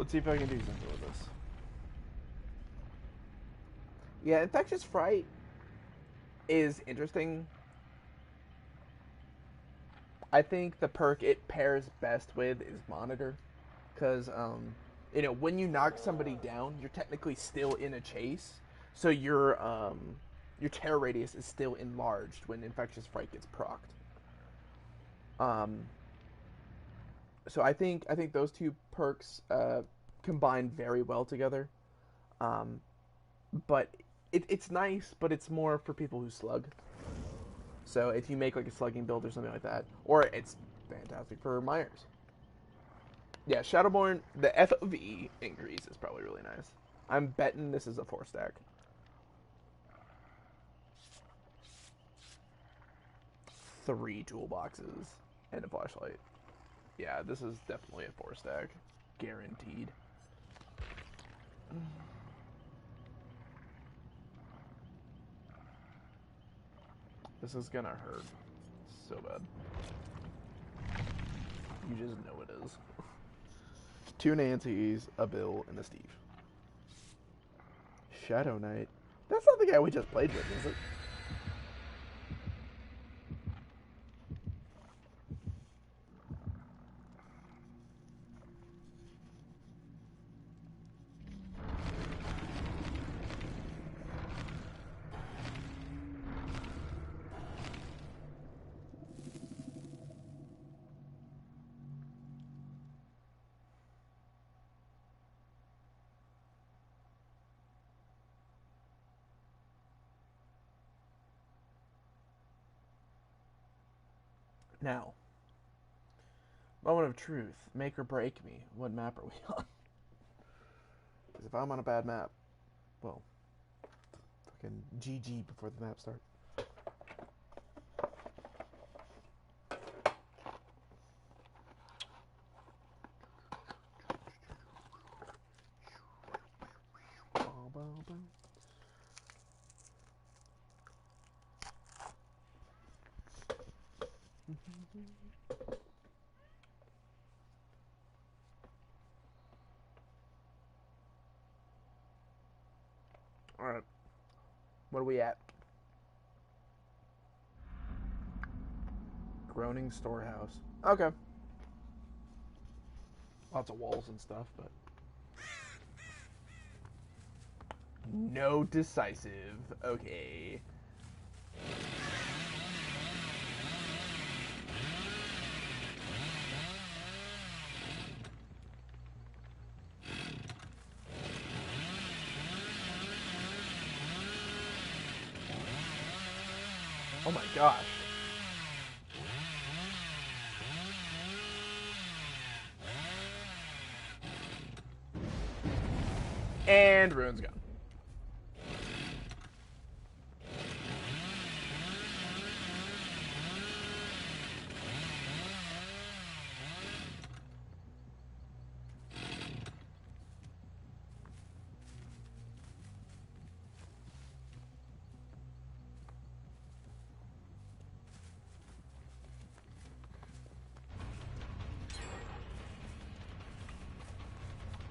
let's see if I can do something with this. Yeah, Infectious Fright is interesting I think the perk it pairs best with is Monitor, because when you knock somebody down, you're technically still in a chase, so your terror radius is still enlarged when Infectious Fright gets procced. Um, so I think those two perks combine very well together. Um, but it's nice, but it's more for people who slug. So if you make like a slugging build or something like that, or it's fantastic for Myers. Yeah, Shadowborn, the FOV increase is probably really nice. I'm betting this is a 4 stack. 3 toolboxes and a flashlight. Yeah, this is definitely a 4 stack. Guaranteed. This is gonna hurt so bad. You just know it is. 2 Nancys, a Bill, and a Steve. Shadow Knight. That's not the guy we just played with, is it? Now, moment of truth. Make or break me. What map are we on? Because if I'm on a bad map, well, fucking GG before the map starts. Alright. What are we at? Groaning Storehouse. Okay. Lots of walls and stuff, but... No decisive. Okay. Oh my gosh. And Rune's gone.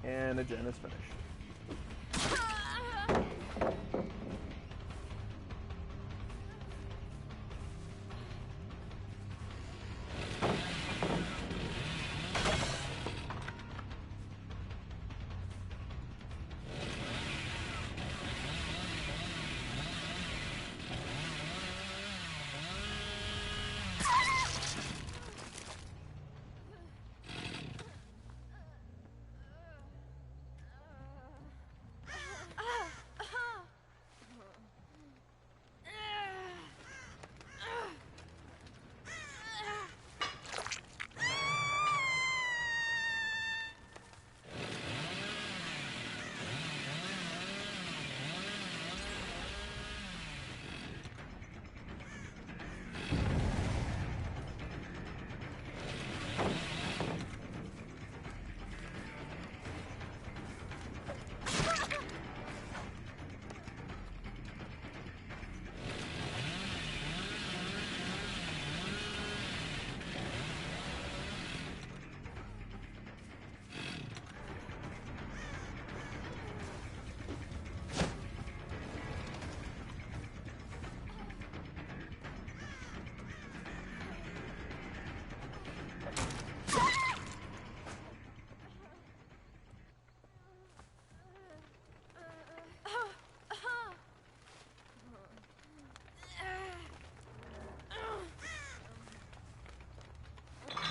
And the gen is finished.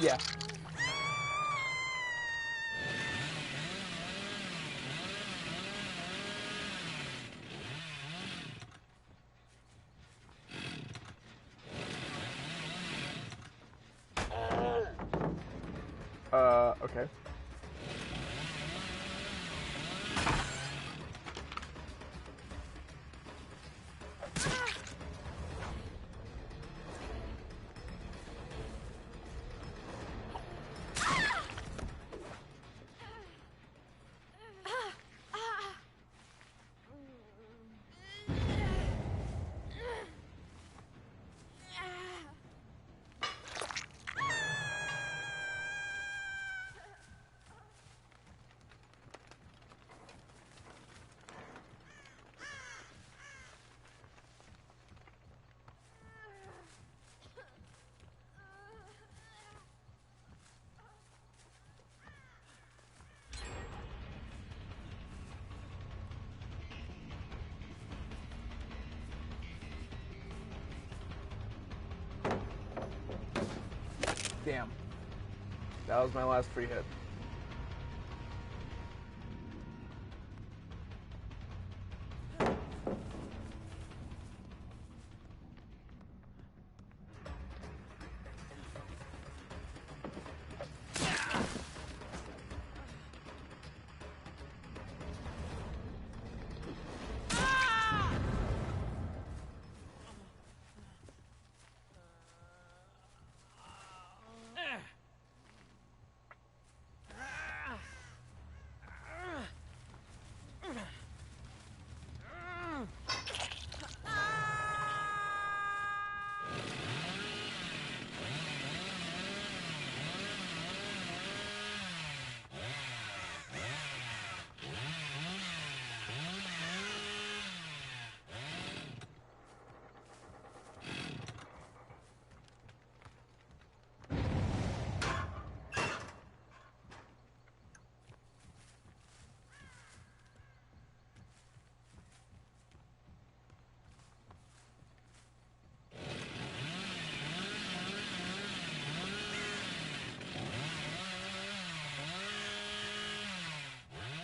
Yeah. Okay. Damn. That was my last free hit.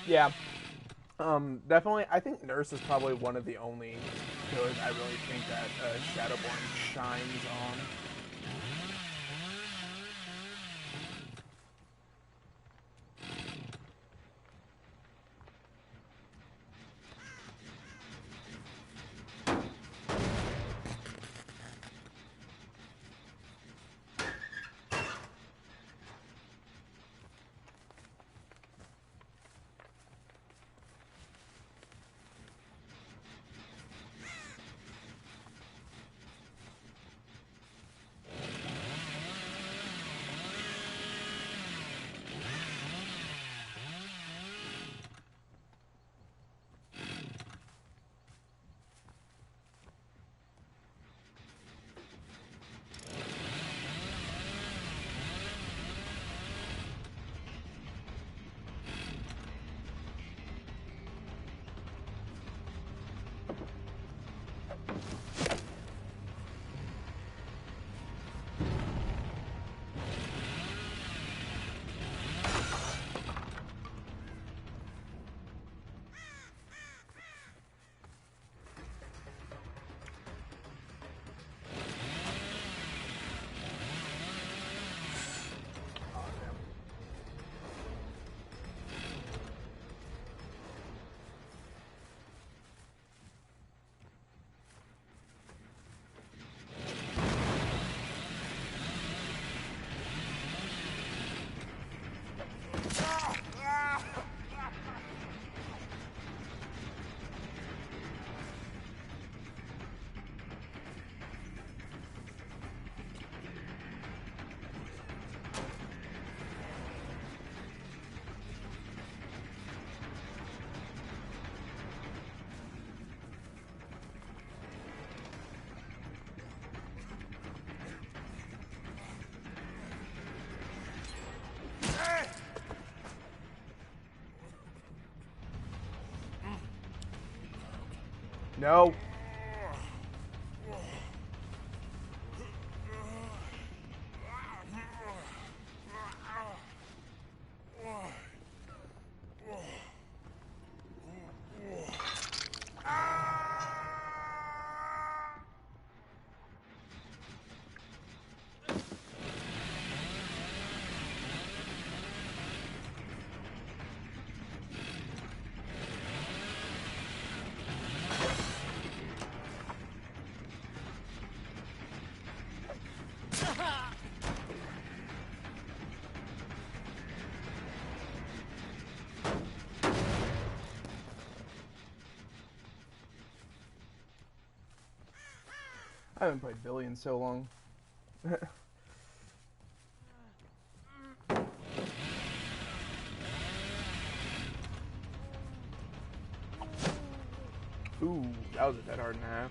Yeah. Definitely, I think Nurse is probably one of the only killers I really think that Shadowborn shines on. No. haven't played Billy in so long. Ooh, that was a dead hard and a half.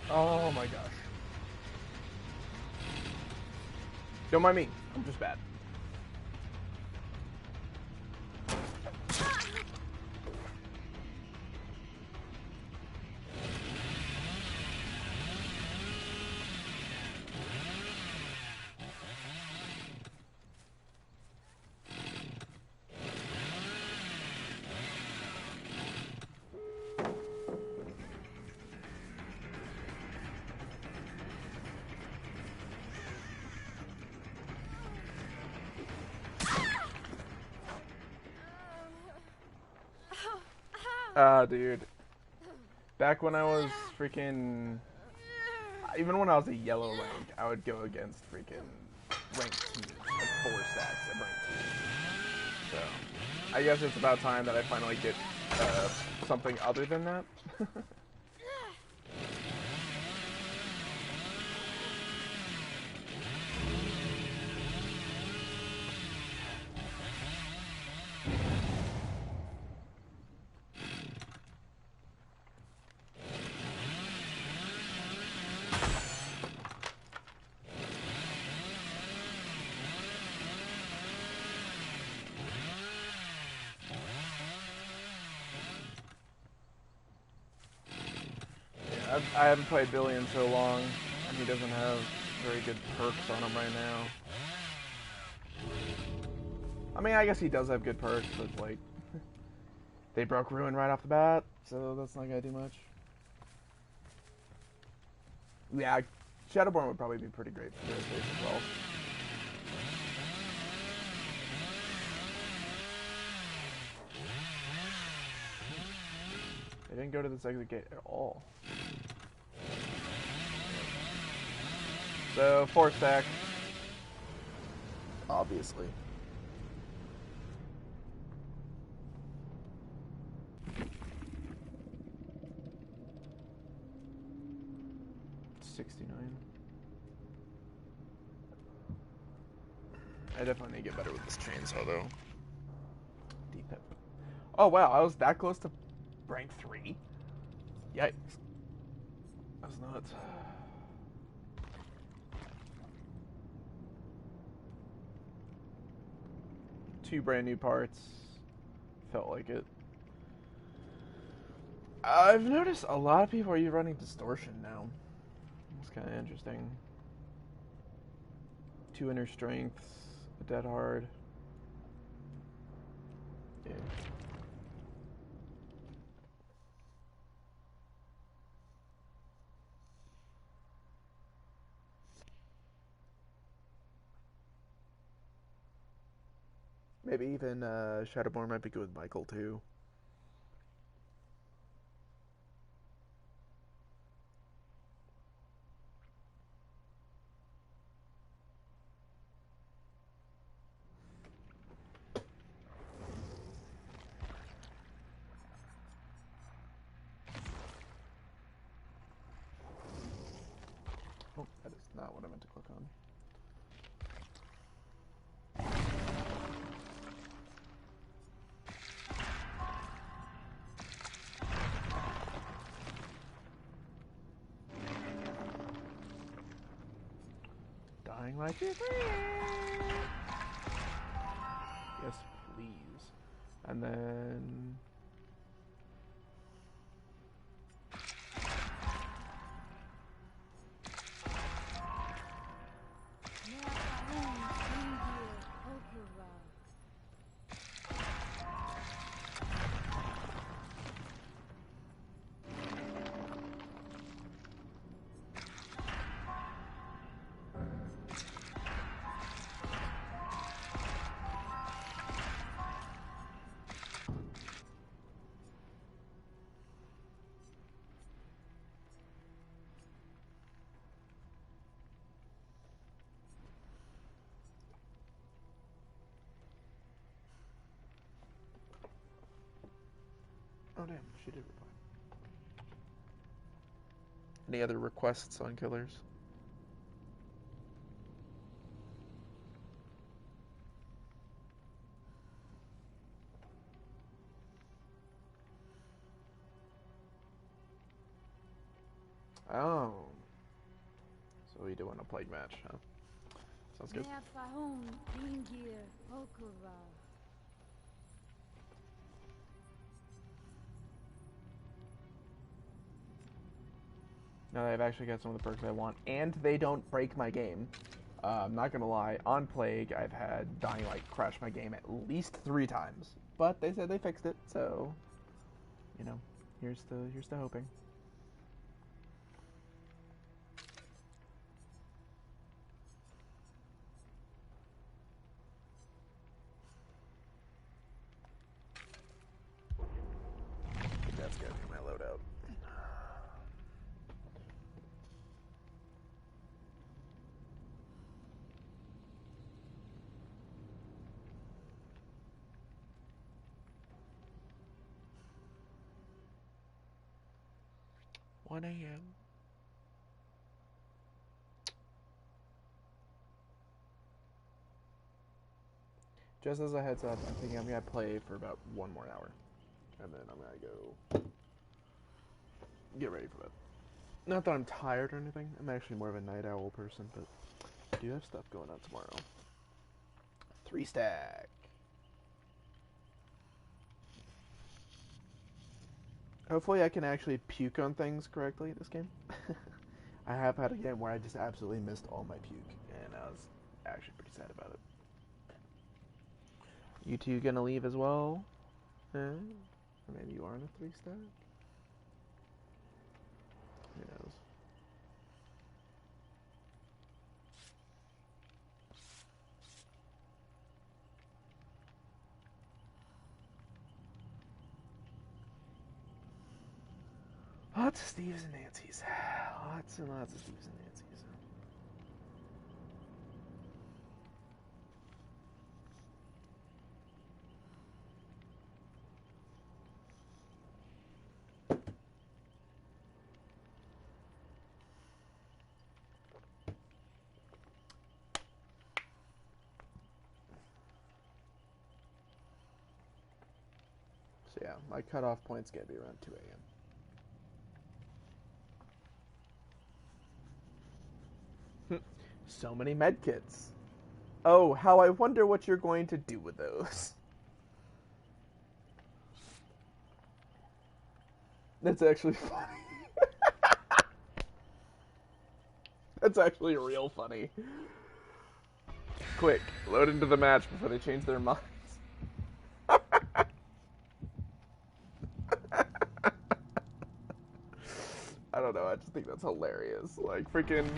Oh my gosh. Don't mind me. I'm just bad. Dude. Back when I was freaking... Even when I was a yellow rank, I would go against freaking ranked teams. Like 4 stacks at ranked teams. So, I guess it's about time that I finally get something other than that. I haven't played Billy in so long, and he doesn't have very good perks on him right now. I mean, I guess he does have good perks, but like, they broke Ruin right off the bat, so that's not gonna do much. Yeah, Shadowborn would probably be pretty great for this phase as well. They didn't go to this exit gate at all. So, 4 stack. Obviously. $69. I definitely need to get better with this chainsaw though. Deep hip. Oh wow, I was that close to rank 3? Yikes. That's nuts. Two brand new parts. Felt like it. I've noticed a lot of people are running distortion now. It's kind of interesting. 2 inner strengths, a dead hard. Yeah. Maybe even Shadowborn might be good with Michael too. Dying Light 2, 3. Yes, please. And then... Oh damn, she did reply. Any other requests on killers? Oh. So we do want a plague match, huh? Sounds good. Now I've actually got some of the perks I want, and they don't break my game. I'm not gonna lie, on Plague, I've had Dying Light crash my game at least 3 times. But they said they fixed it, so... You know, here's the hoping. That's good for my loadout. 1 a.m. Just as a heads up, I'm thinking I'm gonna play for about 1 more hour. And then I'm gonna go get ready for bed. Not that I'm tired or anything. I'm actually more of a night owl person, but I do have stuff going on tomorrow. 3 stack. Hopefully I can actually puke on things correctly this game. I have had a game where I just absolutely missed all my puke, and I was actually pretty sad about it. You two gonna leave as well? Or maybe you are in a 3 stack? Who knows? Lots of Steves and Nancy's. Lots and lots of Steves and Nancy's. So yeah, my cutoff point's gonna be around 2 a.m. So many medkits. Oh, how I wonder what you're going to do with those. That's actually funny. That's actually real funny. Quick, load into the match before they change their minds. I don't know, I just think that's hilarious. Like, freaking...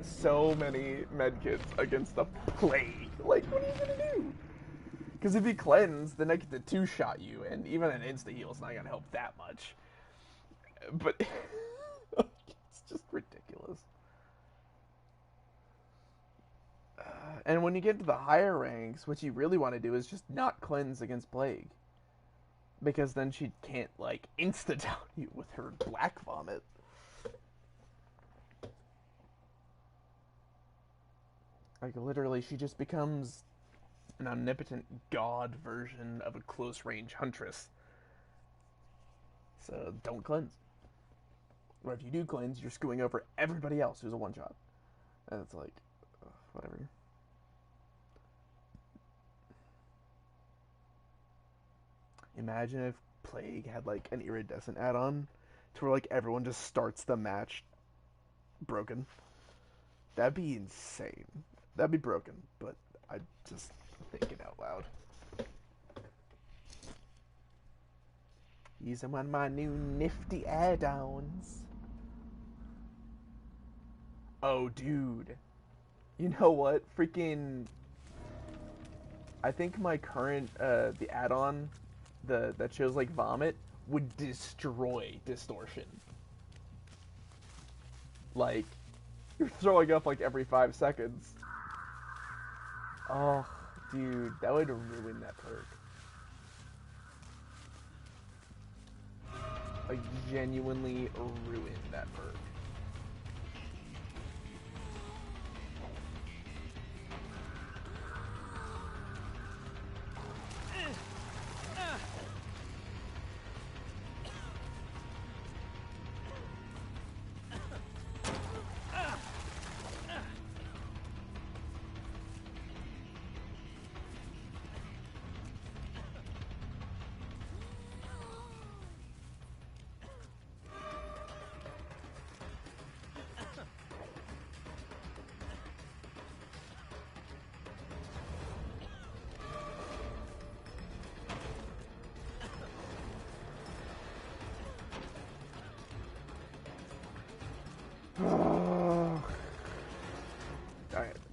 So many medkits against the plague. Like, what are you gonna do? Because if you cleanse, then I get to 2-shot you, and even an insta-heal's not gonna help that much. But... it's just ridiculous. And when you get to the higher ranks, what you really want to do is just not cleanse against plague. Because then she can't, like, insta-down you with her black vomit. Like, literally, she just becomes an omnipotent god version of a close-range huntress. So, don't cleanse. Or if you do cleanse, you're screwing over everybody else who's a one-shot. And it's like, whatever. Imagine if Plague had like an iridescent add-on to where like everyone just starts the match broken. That'd be insane. That'd be broken, but I just thinking out loud. Using one of my new nifty add-ons. Oh, dude. You know what? Freaking. I think my current the add-on that shows like vomit would destroy distortion. Like you're throwing up like every 5 seconds. Oh, dude, that would ruin that perk. Like genuinely ruin that perk.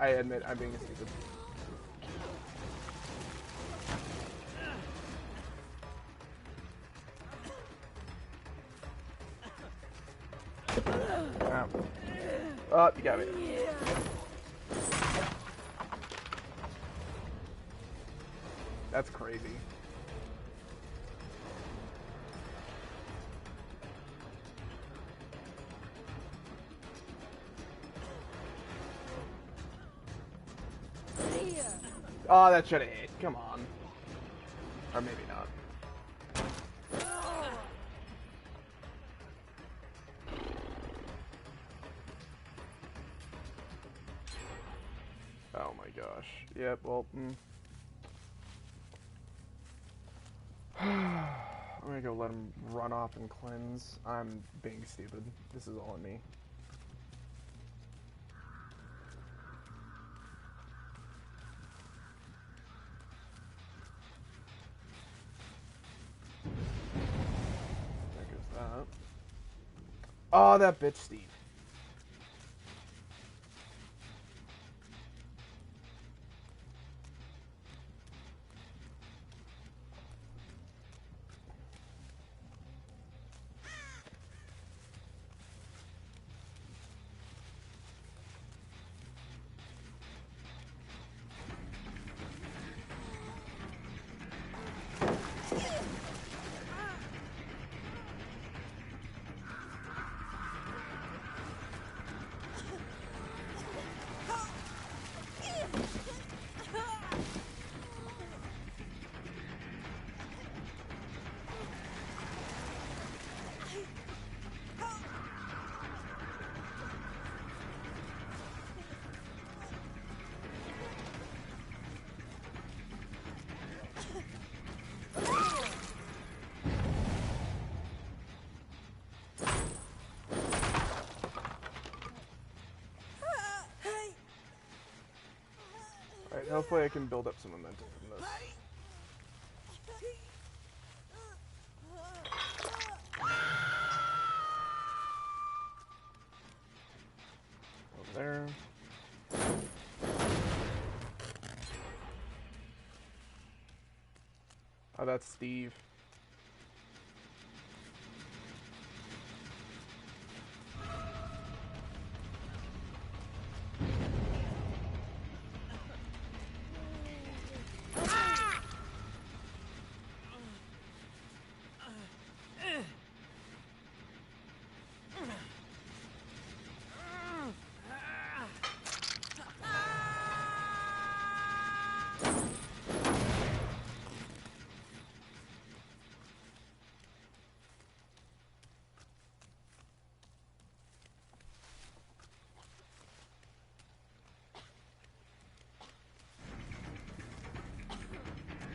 I admit I'm being stupid. Oh, you got me. That's crazy. Oh, that should have hit. Come on. Or maybe not. Oh my gosh. Yep, well, I'm gonna go let him run off and cleanse. I'm being stupid. This is all on me. There goes that. Oh, that bitch Steve. Alright, hopefully I can build up some momentum from this. Over there. Oh, that's Steve.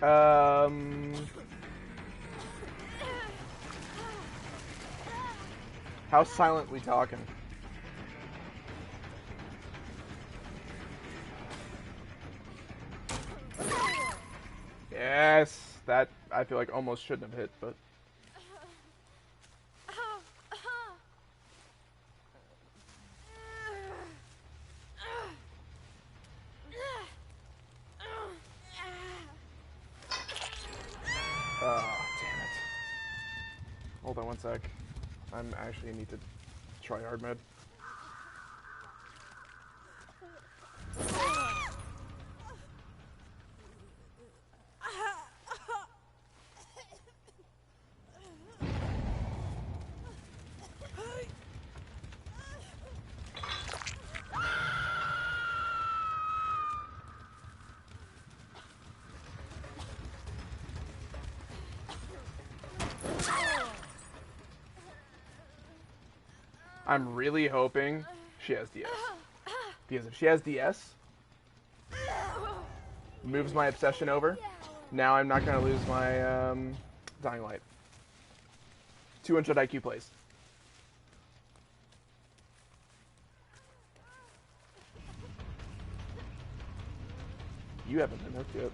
Um, how silent we talking? Yes, that I feel like almost shouldn't have hit, but damn it. Hold on one sec. I'm actually need to try hard mode. I'm really hoping she has DS. Because if she has DS, moves my obsession over, now I'm not going to lose my dying light. 200 IQ plays. You haven't been hooked yet.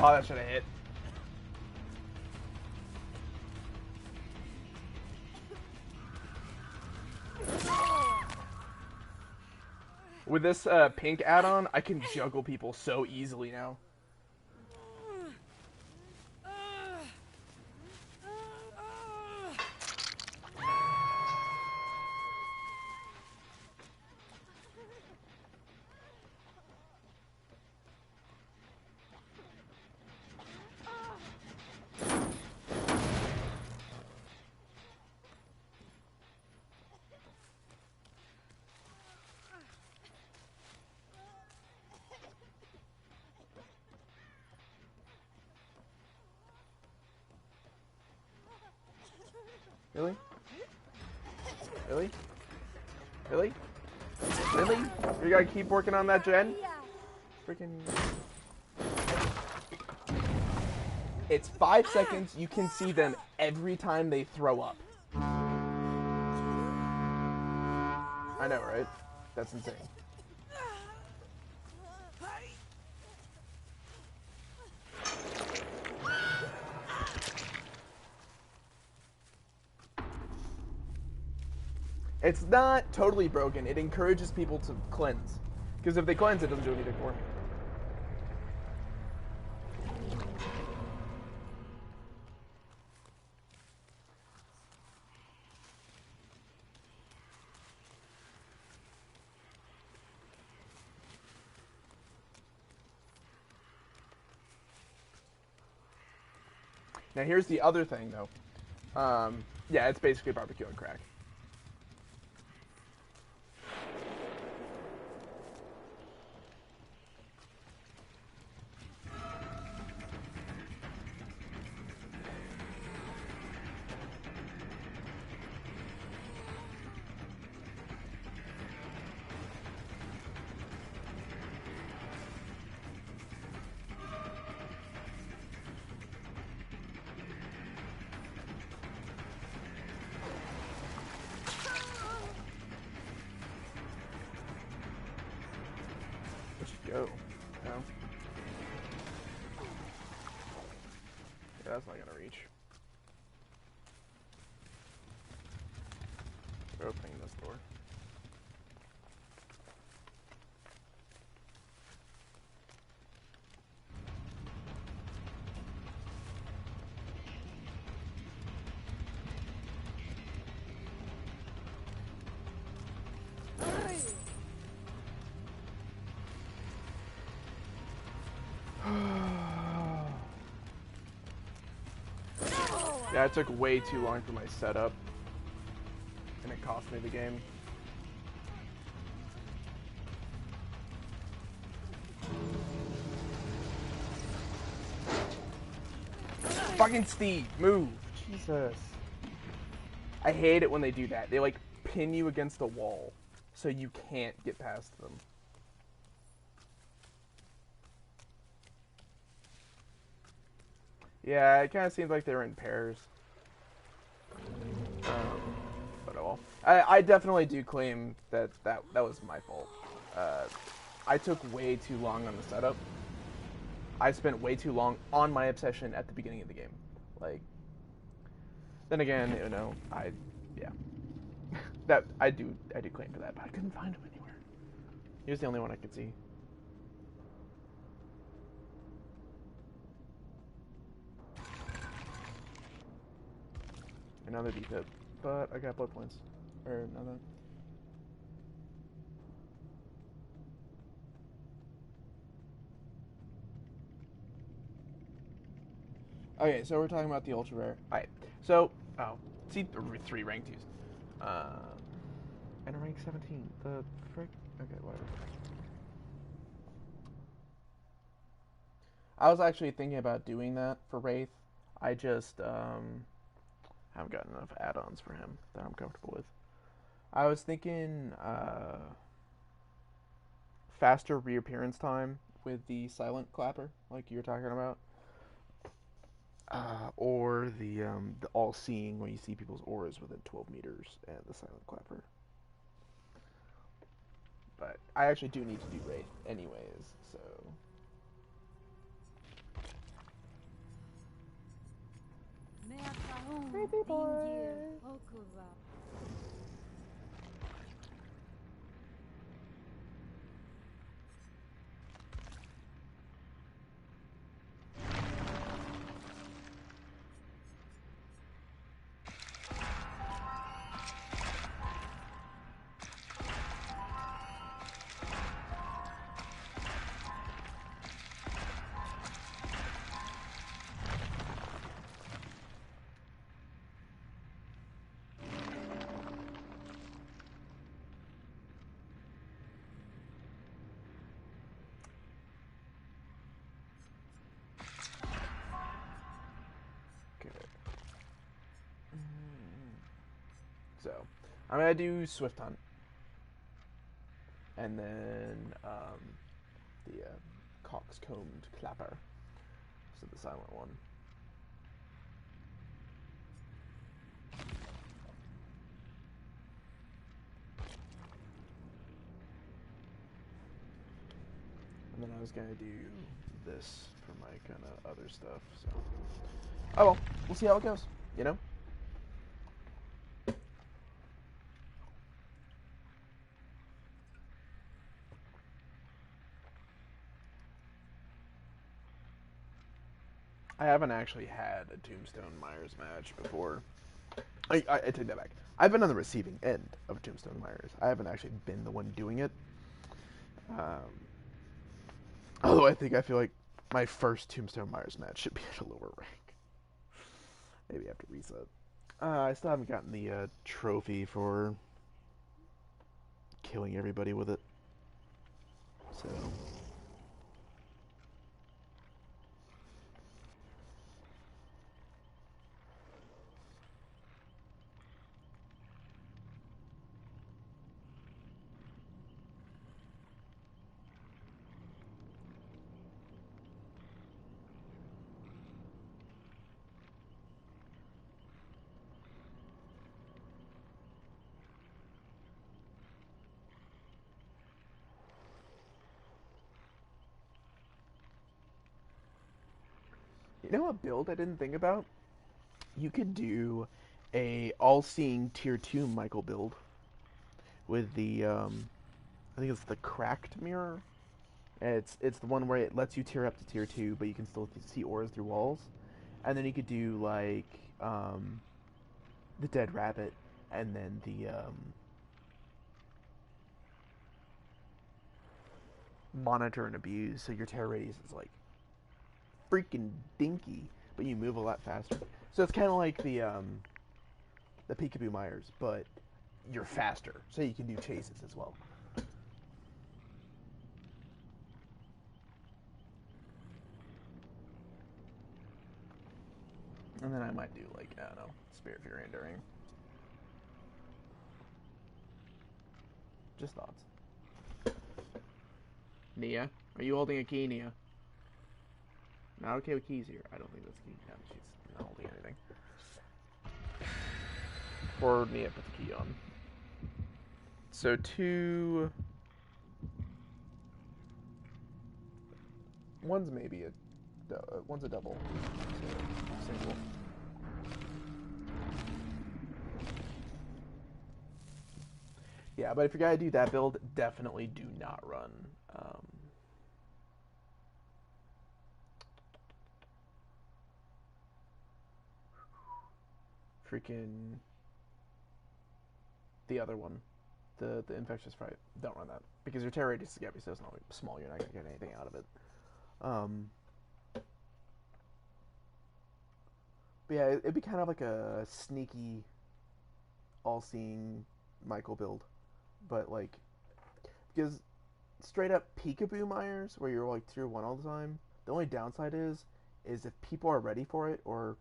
Oh, that should have hit. With this pink add-on, I can juggle people so easily now. Really? Really? Really? Really? You gotta keep working on that, Jen? Freaking... It's 5 seconds, you can see them every time they throw up. I know, right? That's insane. It's not totally broken. It encourages people to cleanse. Because if they cleanse, it doesn't do anything for me. Now here's the other thing, though. Yeah, it's basically barbecue and crack. Go. No. Yeah, that's not gonna reach. We're opening this door. Yeah, it took way too long for my setup, and it cost me the game. Fucking Steve, move. Jesus. I hate it when they do that. They like pin you against a wall so you can't get past them. Yeah, it kind of seems like they're in pairs. But oh well. I definitely do claim that was my fault. I took way too long on the setup. I spent way too long on my obsession at the beginning of the game. Like, then again, you know, yeah. That I do claim for that, but I couldn't find him anywhere. He was the only one I could see. Another deep hit, but I got blood points. Or another. Okay, so we're talking about the ultra rare. Alright, so, see, 3 rank 2s. And a rank 17. The frick? Okay, whatever. I was actually thinking about doing that for Wraith. I just, haven't gotten enough add-ons for him that I'm comfortable with. I was thinking, faster reappearance time with the silent clapper, like you were talking about. Or the all-seeing, when you see people's auras within 12 meters, and the silent clapper. But I actually do need to do Wraith anyways, so... Crazy boy! So, I'm gonna do Swift Hunt, and then the Coxcombed Clapper, so the silent one. And then I was gonna do this for my kind of other stuff. So, oh well, we'll see how it goes. You know. I haven't actually had a Tombstone Myers match before. I take that back. I've been on the receiving end of Tombstone Myers. I haven't actually been the one doing it. Although I feel like my first Tombstone Myers match should be at a lower rank. Maybe after reset. I still haven't gotten the trophy for killing everybody with it. So... You know what build I didn't think about? You could do a all-seeing tier 2 Michael build with the I think it's the cracked mirror. It's the one where it lets you tier up to tier 2, but you can still see auras through walls. And then you could do like the dead rabbit, and then the monitor and abuse. So your terror radius is like freaking dinky, but you move a lot faster. So it's kind of like the Peekaboo Myers, but you're faster, so you can do chases as well. And then I might do, like, I don't know, Spirit Fury Enduring. Just thoughts. Nia? Are you holding a key, Nia? Not okay with keys here. I don't think that's a key. No, she's not holding anything. Or Nia put the key on. So two... One's maybe a... One's a double. So single. Yeah, but if you're gonna do that build, definitely do not run... freaking... The other one. The Infectious Fright. Don't run that. Because your terror radius is gonna be so small, you're not gonna get anything out of it. But yeah, it'd be kind of like a sneaky, all-seeing Michael build. But like, because straight up peekaboo Myers, where you're like tier 1 all the time, the only downside is if people are ready for it, or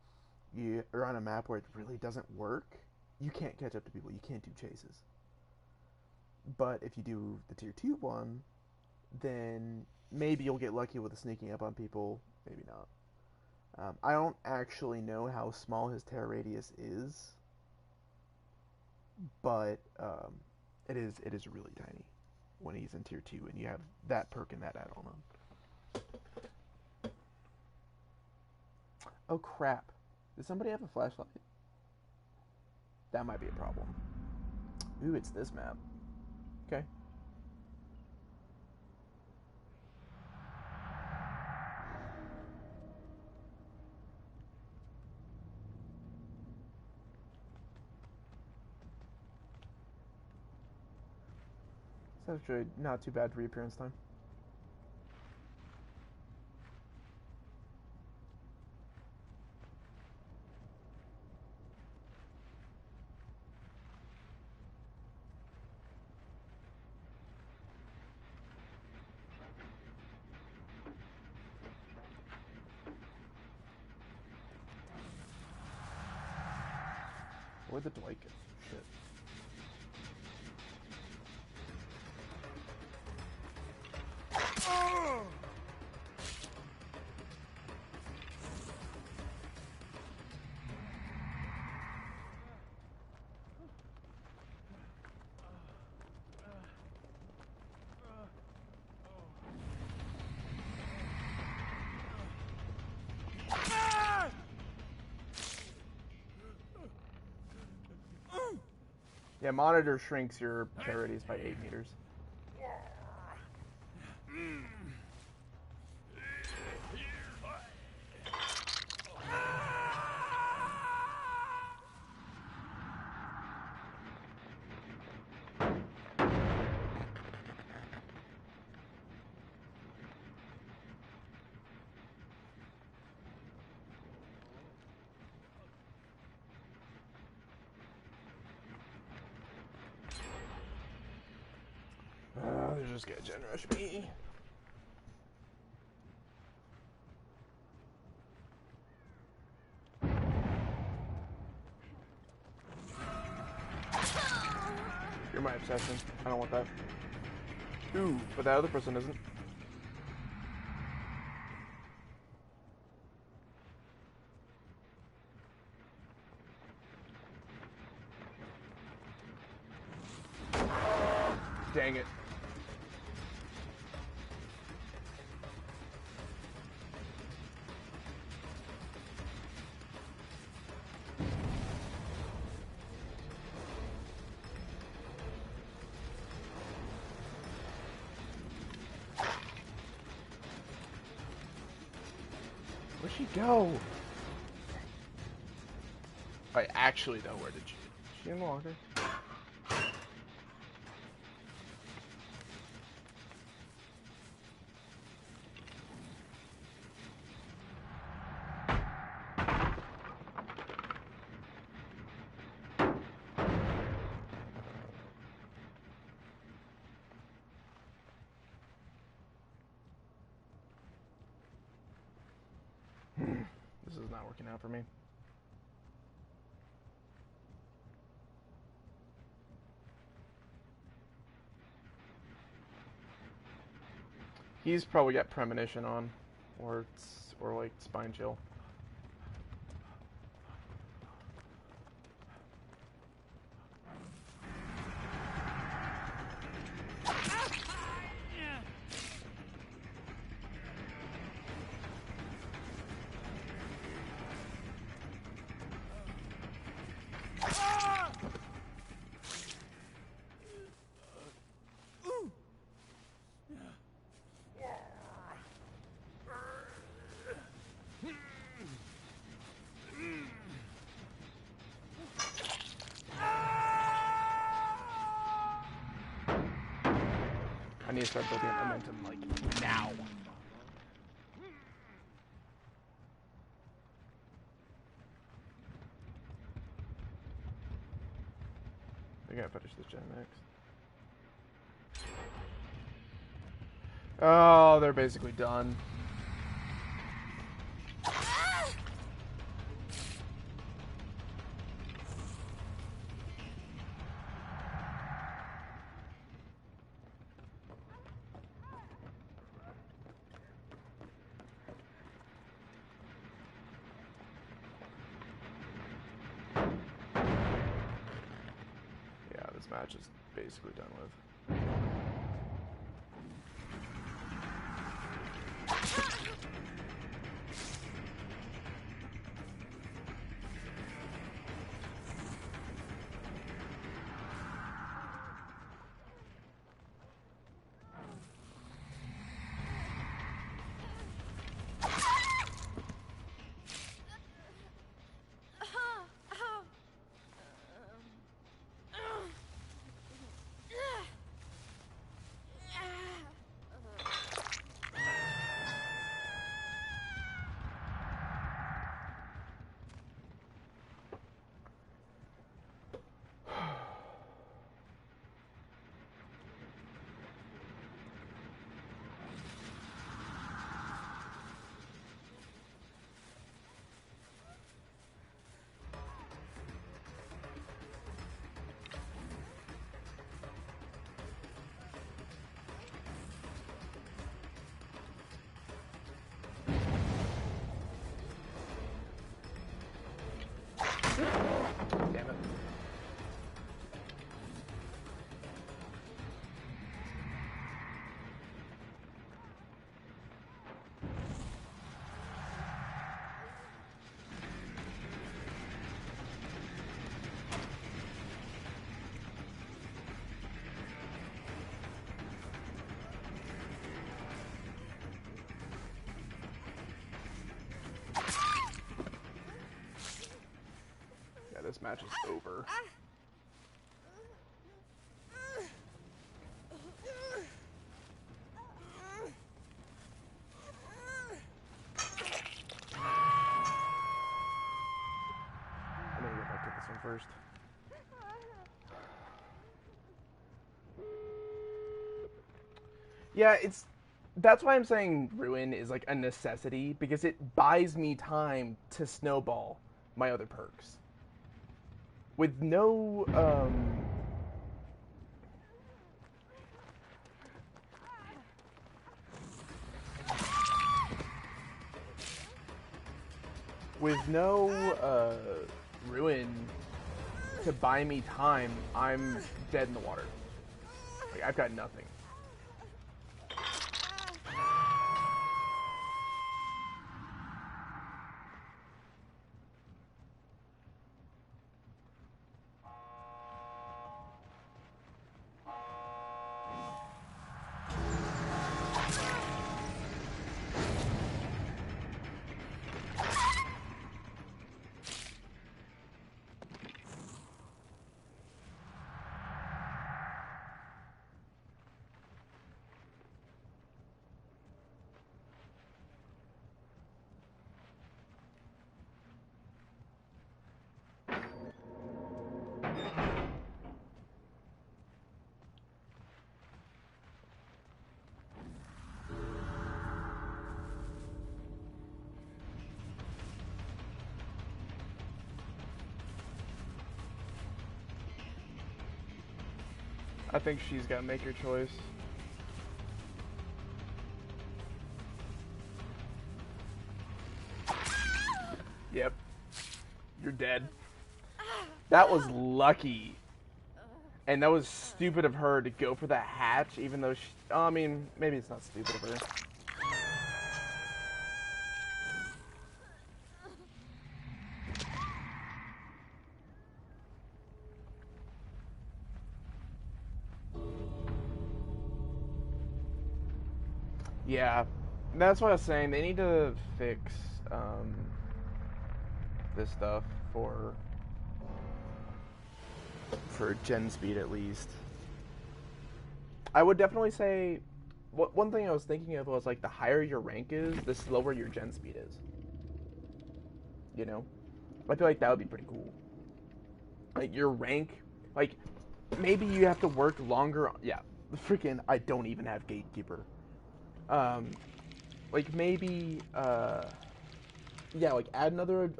you are on a map where it really doesn't work, you can't catch up to people. You can't do chases. But if you do the tier 2 one, then maybe you'll get lucky with the sneaking up on people. Maybe not. I don't actually know how small his terror radius is, but it is really tiny when he's in tier 2 and you have that perk and that add-on on. Oh crap. Does somebody have a flashlight? That might be a problem. Ooh, it's this map. Okay. It's actually not too bad reappearance time. Where'd the Dwight go? Shit. Yeah, monitor shrinks your terror radius by 8 meters. They're just gonna gen rush me. You're my obsession. I don't want that. Ooh, but that other person isn't. Dang it. Where'd she go? Alright, actually though, where did she? Is she in the locker? This is not working out for me. He's probably got premonition on, or like spine chill. I need to start building up momentum, like, now. I gotta finish this gen next. Oh, they're basically done. This match is basically done with. Damn it. This match is over. I'm gonna get back to this one first. Yeah, that's why I'm saying Ruin is like a necessity, because it buys me time to snowball my other perks. With no, Ruin to buy me time, I'm dead in the water. Like, I've got nothing. I think she's got to make her choice. Yep, you're dead. That was lucky. And that was stupid of her to go for that hatch, even though she... Oh, I mean, maybe it's not stupid of her. Yeah, that's what I was saying. They need to fix this stuff for gen speed at least. I would definitely say one thing I was thinking of was like the higher your rank is, the slower your gen speed is. You know, I feel like that would be pretty cool. Like your rank, like maybe you have to work longer. Yeah, freaking I don't even have gatekeeper. Like maybe yeah, like add another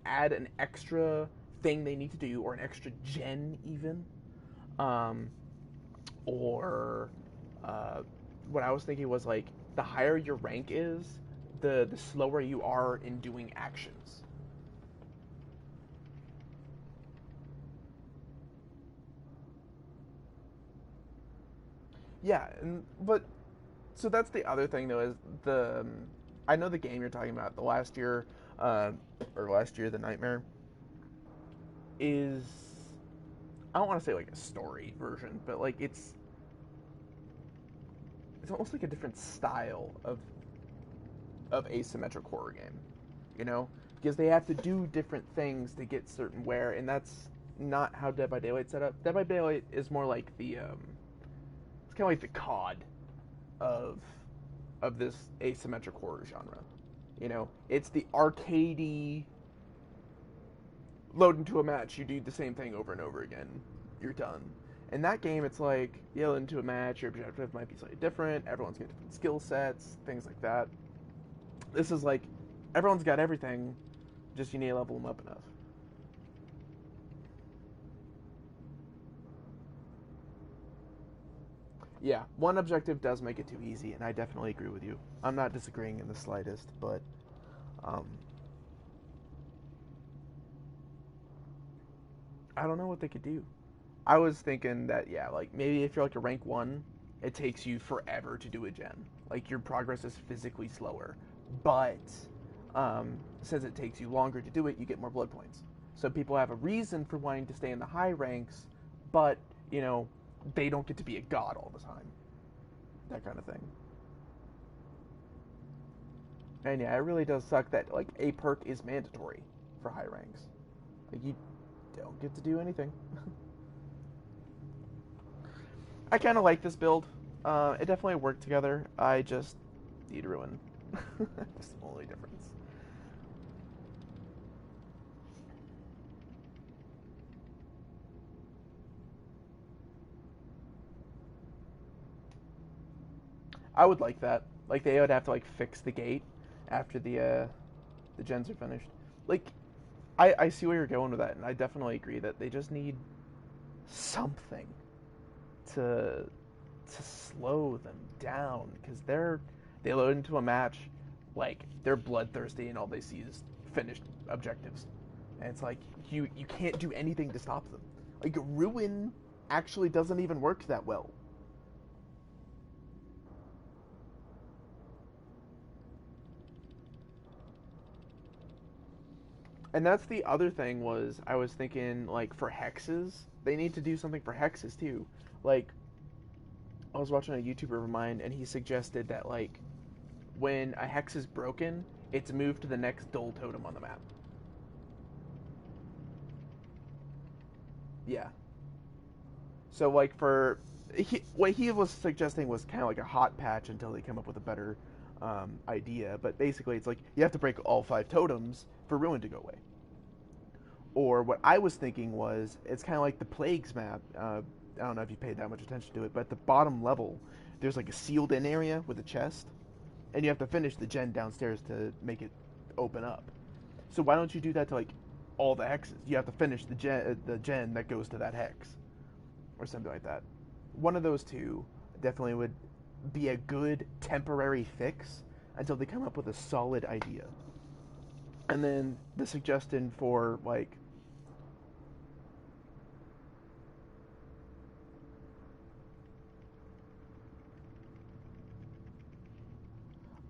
add an extra thing they need to do, or an extra gen even. Um, or what I was thinking was like the higher your rank is, the slower you are in doing actions. Yeah, but so that's the other thing though is I know the game you're talking about, the last year or last year the Nightmare is, I don't want to say like a story version, but like it's almost like a different style of asymmetric horror game, you know, because they have to do different things to get certain wear, and that's not how Dead by Daylight's set up. Dead by Daylight is more like the it's kind of like the COD of this asymmetric horror genre. You know, it's the arcadey load into a match, you do the same thing over and over again, you're done. In that game, it's like you load into a match, your objective might be slightly different, everyone's got different skill sets, things like that. This is like everyone's got everything, just you need to level them up enough. Yeah, one objective does make it too easy, and I definitely agree with you. I'm not disagreeing in the slightest, but um, I don't know what they could do. I was thinking that, yeah, like maybe if you're like a rank 1, it takes you forever to do a gen. Like your progress is physically slower, but since it takes you longer to do it, you get more blood points. So people have a reason for wanting to stay in the high ranks, but you know they don't get to be a god all the time. That kind of thing. And yeah, it really does suck that like a perk is mandatory for high ranks. Like you don't get to do anything. I kind of like this build. It definitely worked together. I just need ruin. That's the only difference. I would like that. Like they would have to like fix the gate after the gens are finished. Like I see where you're going with that, and I definitely agree that they just need something to slow them down because they load into a match like they're bloodthirsty and all they see is finished objectives, and it's like you can't do anything to stop them. Like ruin actually doesn't even work that well. And that's the other thing was I was thinking like for hexes they need to do something for hexes too. Like I was watching a YouTuber of mine and he suggested that like when a hex is broken, it's moved to the next dull totem on the map. Yeah. So like what he was suggesting was kind of like a hot patch until they come up with a better idea. But basically, it's like you have to break all 5 totems for ruin to go away. Or what I was thinking was it's kind of like the plagues map. I don't know if you paid that much attention to it, but at the bottom level, there's like a sealed in area with a chest, and you have to finish the gen downstairs to make it open up. So why don't you do that to like all the hexes? You have to finish the gen that goes to that hex, or something like that. One of those two definitely would be a good temporary fix until they come up with a solid idea. And then the suggestion for like,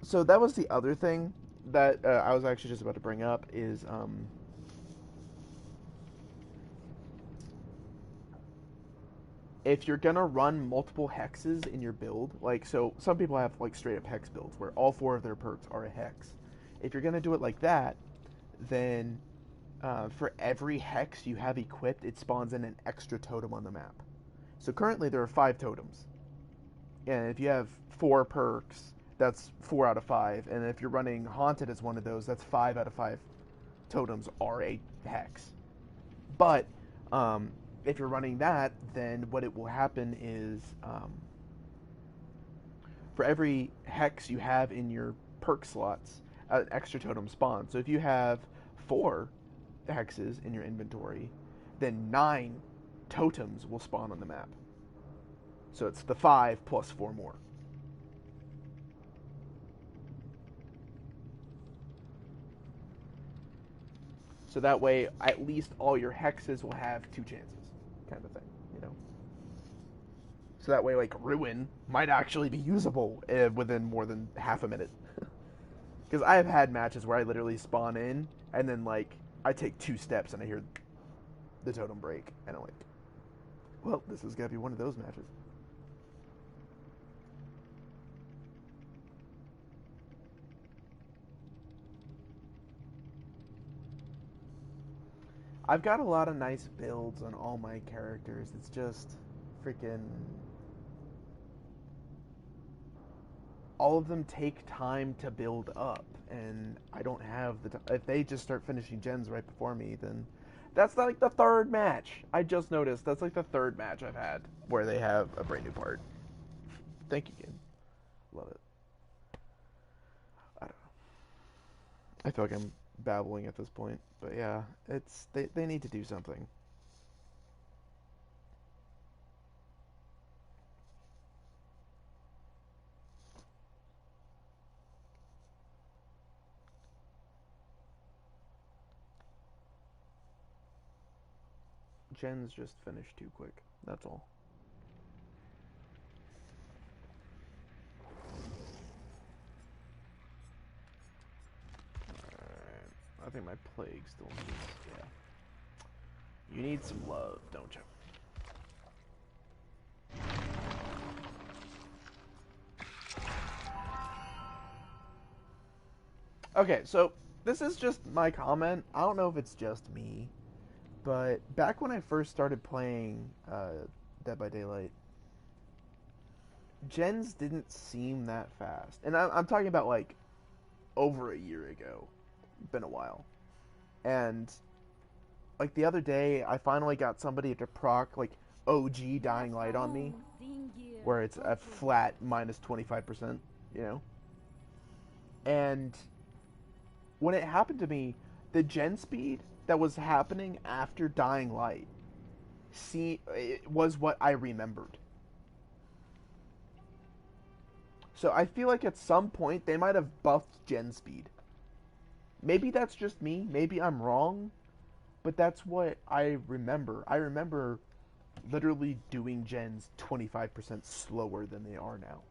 so that was the other thing that I was actually just about to bring up is if you're gonna run multiple hexes in your build, like, so some people have like straight up hex builds where all four of their perks are a hex. If you're gonna do it like that, then for every hex you have equipped, it spawns in an extra totem on the map. So currently there are 5 totems, and if you have 4 perks, that's 4 out of 5. And if you're running haunted as one of those, that's 5 out of 5 totems are a hex. But if you're running that, then what it will happen is for every hex you have in your perk slots, an extra totem spawns. So if you have 4 hexes in your inventory, then 9 totems will spawn on the map. So it's the 5 plus 4 more. So that way, at least all your hexes will have 2 chances, kind of thing, you know. So that way, like, Ruin might actually be usable within more than half a minute. Because I have had matches where I literally spawn in, and then, like, I take 2 steps and I hear the totem break, and I'm like, well, this is going to be one of those matches. I've got a lot of nice builds on all my characters. It's just freaking all of them take time to build up, and I don't have the time. If they just start finishing gens right before me, then that's like the 3rd match. I just noticed that's like the 3rd match I've had where they have a brand new part. Thank you, game. Love it. I don't know. I feel like I'm babbling at this point, but yeah, it's they need to do something. Gens just finished too quick. That's all. Alright. I think my plague still needs. Yeah. You need some love, don't you? Okay, so this is just my comment. I don't know if it's just me, but back when I first started playing Dead by Daylight, gens didn't seem that fast. And I'm talking about like over a year ago. Been a while. And like the other day, I finally got somebody to proc like OG Dying Light on me, where it's a flat minus 25%, you know? And when it happened to me, the gen speed that was happening after Dying Light it was what I remembered. So I feel like at some point they might have buffed gen speed. Maybe that's just me, maybe I'm wrong, but that's what I remember. I remember literally doing gens 25% slower than they are now.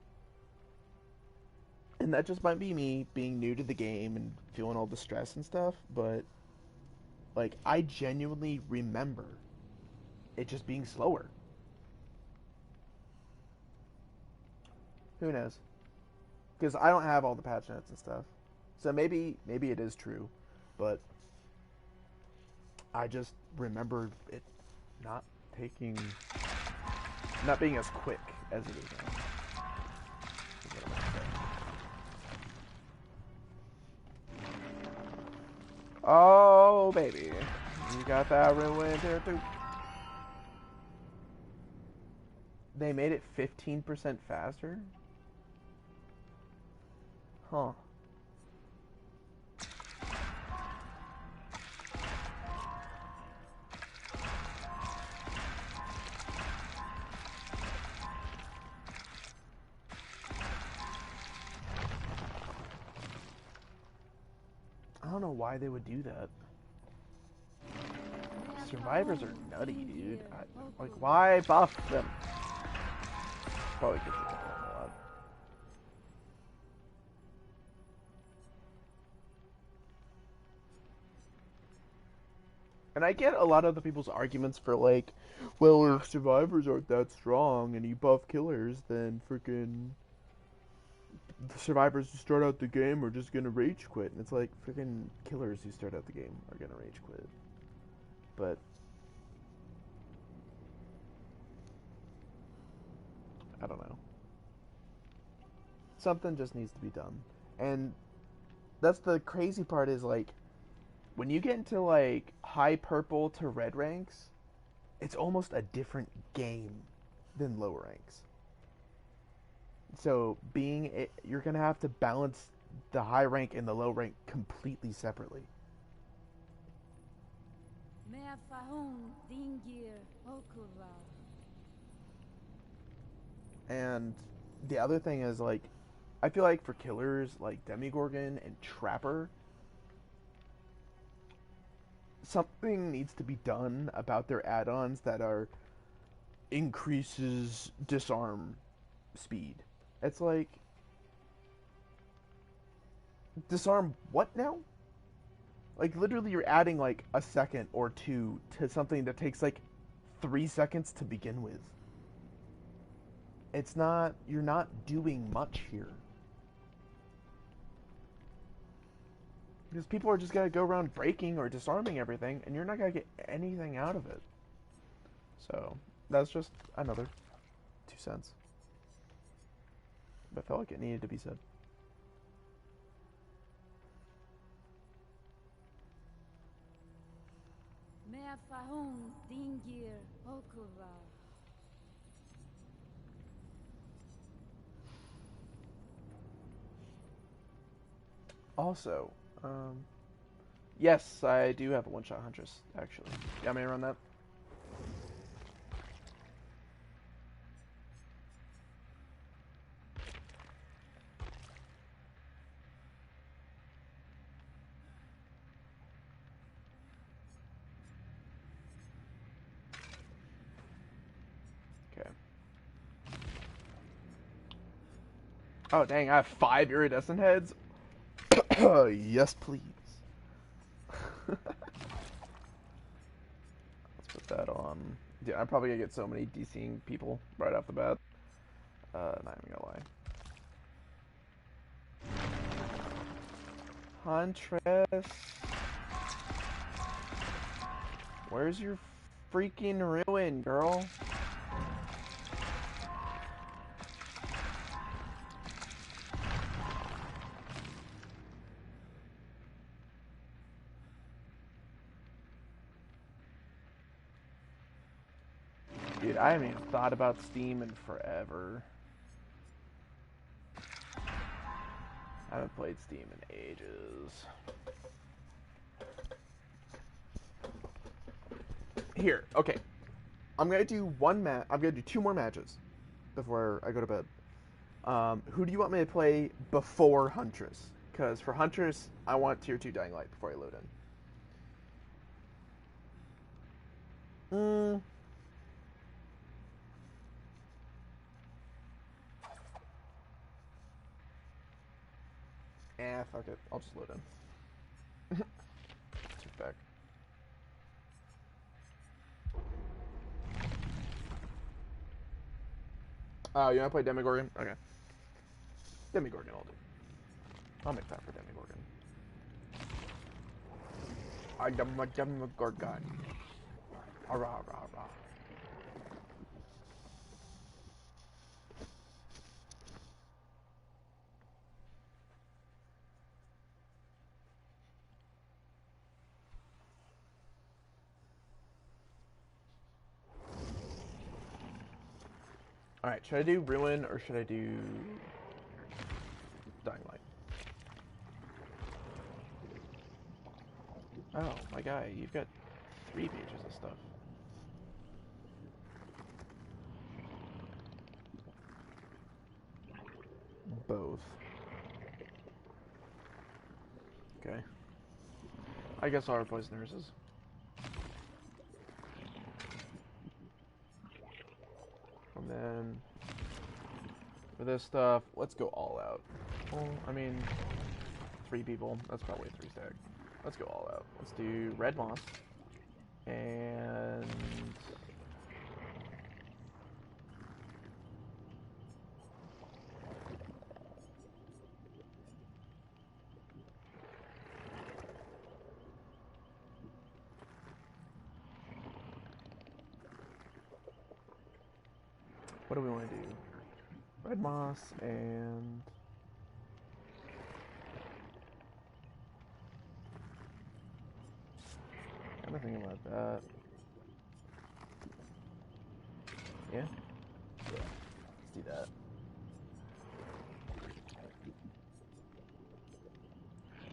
And that just might be me being new to the game and feeling all the stress and stuff, but like I genuinely remember it just being slower. Who knows? Because I don't have all the patch notes and stuff. So maybe it is true, but I just remember it not being as quick as it is now. Oh, baby. You got that ruined there, too. They made it 15% faster? Huh. I don't know why they would do that. Survivors are nutty, dude. Like, why buff them? Probably because they buff them a lot. And I get a lot of the people's arguments for like, well, if survivors aren't that strong and you buff killers, then freaking the survivors who start out the game are just gonna rage quit. And it's like, freaking killers who start out the game are gonna rage quit. But I don't know. Something just needs to be done. And that's the crazy part is like, when you get into like high purple to red ranks, it's almost a different game than lower ranks. So you're gonna have to balance the high rank and the low rank completely separately. And the other thing is like, I feel like for killers like Demigorgon and Trapper, something needs to be done about their add-ons that are increases disarm speed. It's like, disarm what now? Like literally you're adding like a second or two to something that takes like 3 seconds to begin with. It's not, you're not doing much here. Because people are just gonna go around breaking or disarming everything, and you're not gonna get anything out of it. So, that's just another 2 cents. But I felt like it needed to be said. Also, yes, I do have a one-shot Huntress, actually. You want me to run that? Okay. Oh, dang, I have 5 iridescent heads? Yes, please. Let's put that on. Dude, I'm probably gonna get so many DCing people right off the bat. Not even gonna lie. Huntress. Where's your freaking ruin, girl? Dude, I haven't even thought about Steam in forever. I haven't played Steam in ages. Here, okay. I'm gonna do I'm gonna do 2 more matches before I go to bed. Who do you want me to play before Huntress? Because for Huntress, I want tier 2 Dying Light before I load in. Fuck it. I'll just load in. Switch back. Oh, you want to play Demigorgon? Okay. Demigorgon I'll do. I'll make that for Demigorgon. I am a Demigorgon. Hurrah, rah, rah. Alright, should I do Ruin or should I do Dying Light? Oh, my guy, you've got 3 pages of stuff. Both. Okay. I guess I'll replace nurses. And then for this stuff, let's go all out. Well, I mean, 3 people. That's probably a 3 stack. Let's go all out. Let's do red moss and what do we want to do? Red moss and I'm thinking about that. Yeah? Yeah. Let's do that.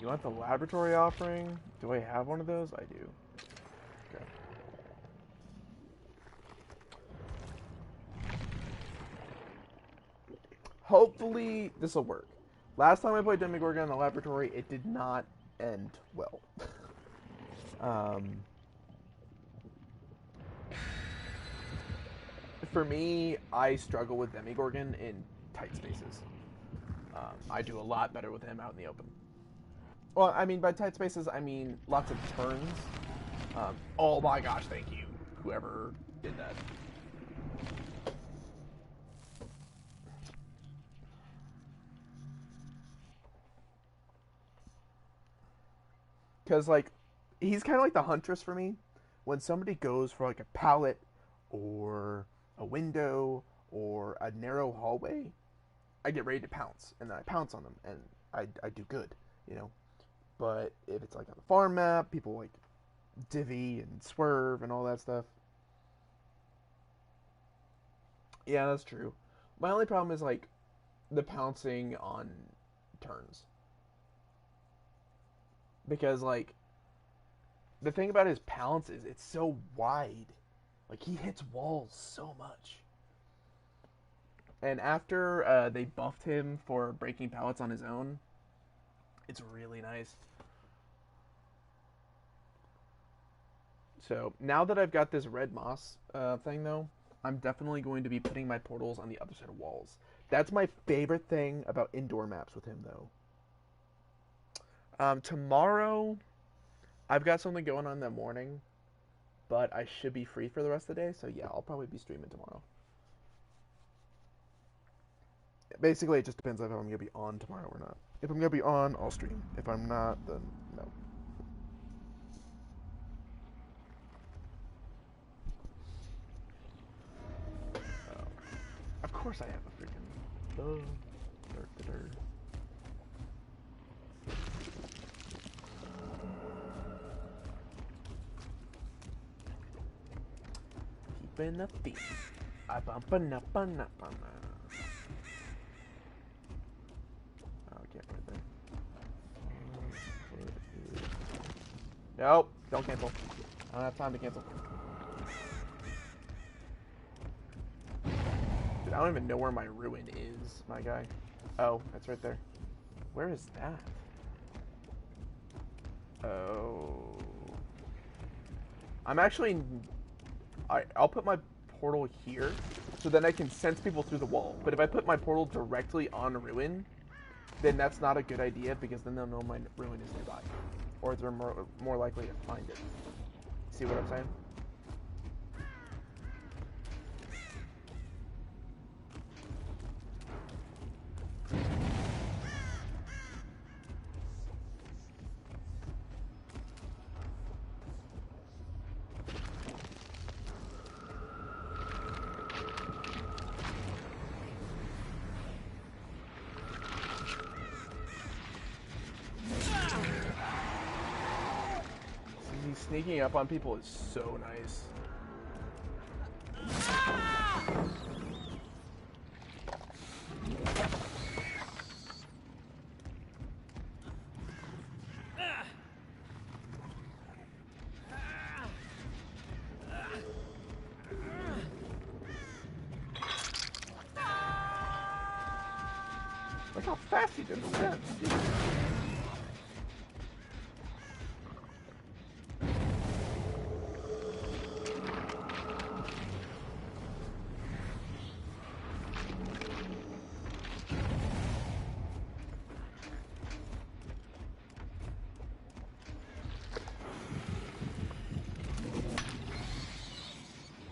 You want the laboratory offering? Do I have one of those? I do. Okay. Hopefully this will work. Last time I played Demogorgon in the laboratory, it did not end well. For me, I struggle with Demogorgon in tight spaces. I do a lot better with him out in the open. Well, I mean, by tight spaces, I mean lots of turns. Oh my gosh, thank you, whoever did that. Because, like, he's kind of like the Huntress for me. When somebody goes for, like, a pallet or a window or a narrow hallway, I get ready to pounce. And then I pounce on them, and I do good, you know? But if it's, like, on the farm map, people, like, divvy and swerve and all that stuff. Yeah, that's true. My only problem is, like, the pouncing on turns. Because, like, the thing about his pounce is it's so wide. Like, he hits walls so much. And after they buffed him for breaking pallets on his own, it's really nice. So, now that I've got this red moss thing, though, I'm definitely going to be putting my portals on the other side of walls. That's my favorite thing about indoor maps with him, though. Tomorrow, I've got something going on in the morning, but I should be free for the rest of the day, so yeah, I'll probably be streaming tomorrow. Basically, it just depends on if I'm going to be on tomorrow or not. If I'm going to be on, I'll stream. If I'm not, then no. Of course I have a freaking... Keeping the feet. I bumpin' up on up on that. Oh, I can't put it there. Nope, don't cancel. I don't have time to cancel. Dude, I don't even know where my ruin is, my guy. Oh, that's right there. Where is that? Oh. I'm actually... I'll put my portal here, so then I can sense people through the wall. But if I put my portal directly on ruin, then that's not a good idea, because then they'll know my ruin is nearby. Or they're more likely to find it. See what I'm saying? Sneaking up on people is so nice. Look how fast he did that.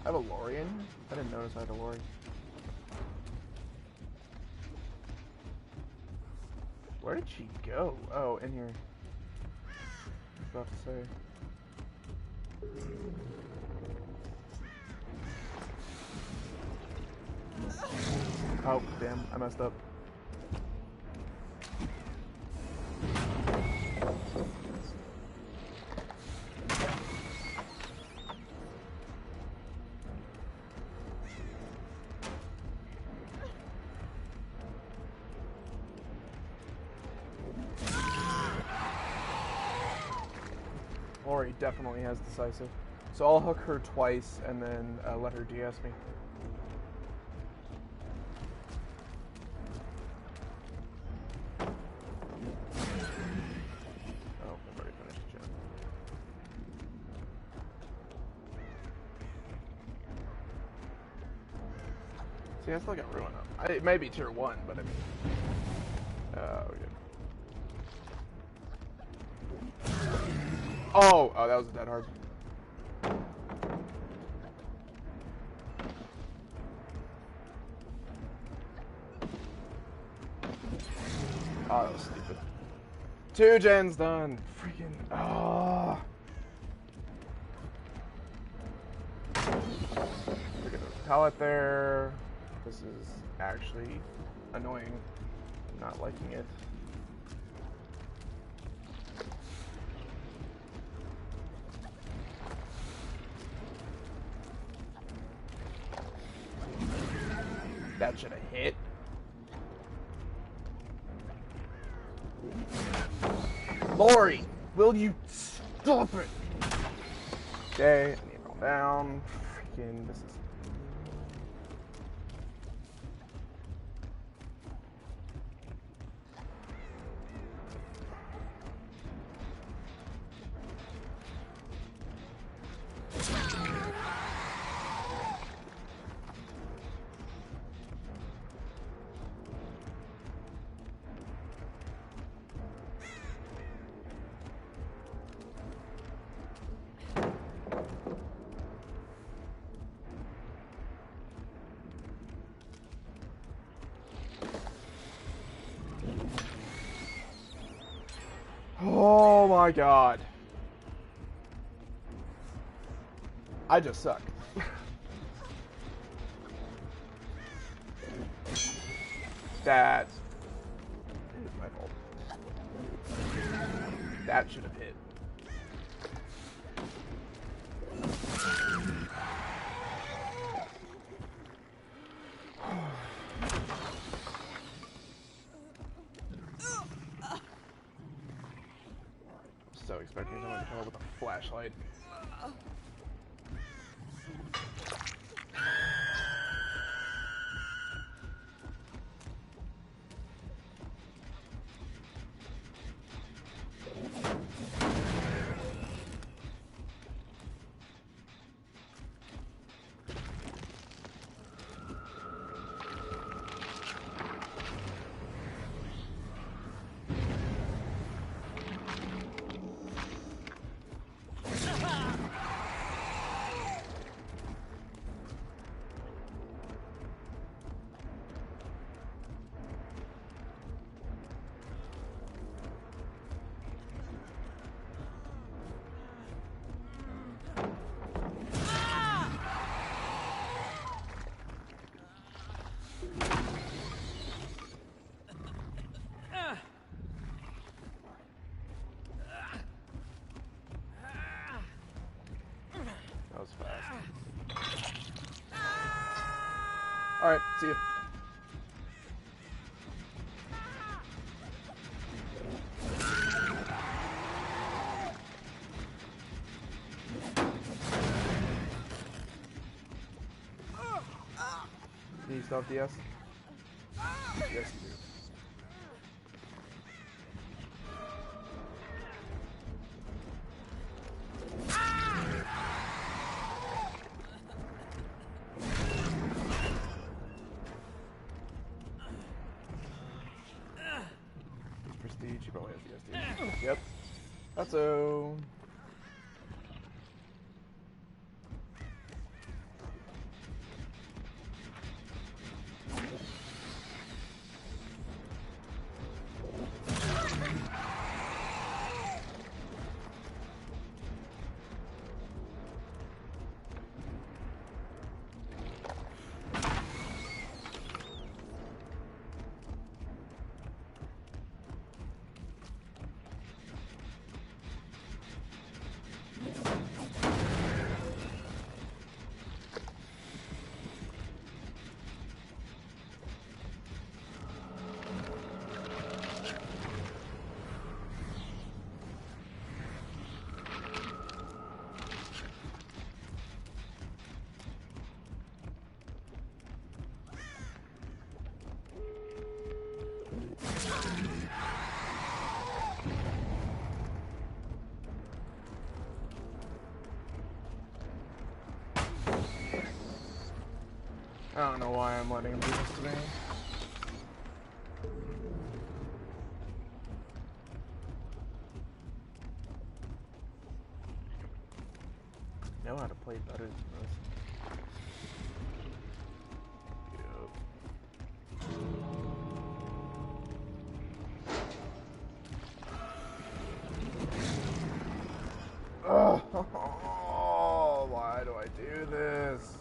I have a Lori in here? I didn't notice I had a Lori. Where did she go? Oh, in here. I was about to say. Oh, damn, I messed up. Lori definitely has decisive. So I'll hook her twice and then let her DS me. Oh, I've already finished the gen. See, I still got Ruin up. It may be tier 1, but I mean... we good. Oh, that was dead hard. Oh, that was stupid. 2 gens done. Freaking. Oh. Freaking pallet there. This is actually annoying. I'm not liking it. That should have hit. Lori, will you stop it? Okay, I need to calm down. Freaking, this is... Oh my god. I just suck. That is my fault. That should have hit. So expecting someone to come up with a flashlight. That was fast. Alright, see you. Do you still have DS? Yes, you do. Prestige, you probably have DS, Yep. That's so. I don't know why I'm letting him do this to me. Know how to play better than this. Oh, why do I do this?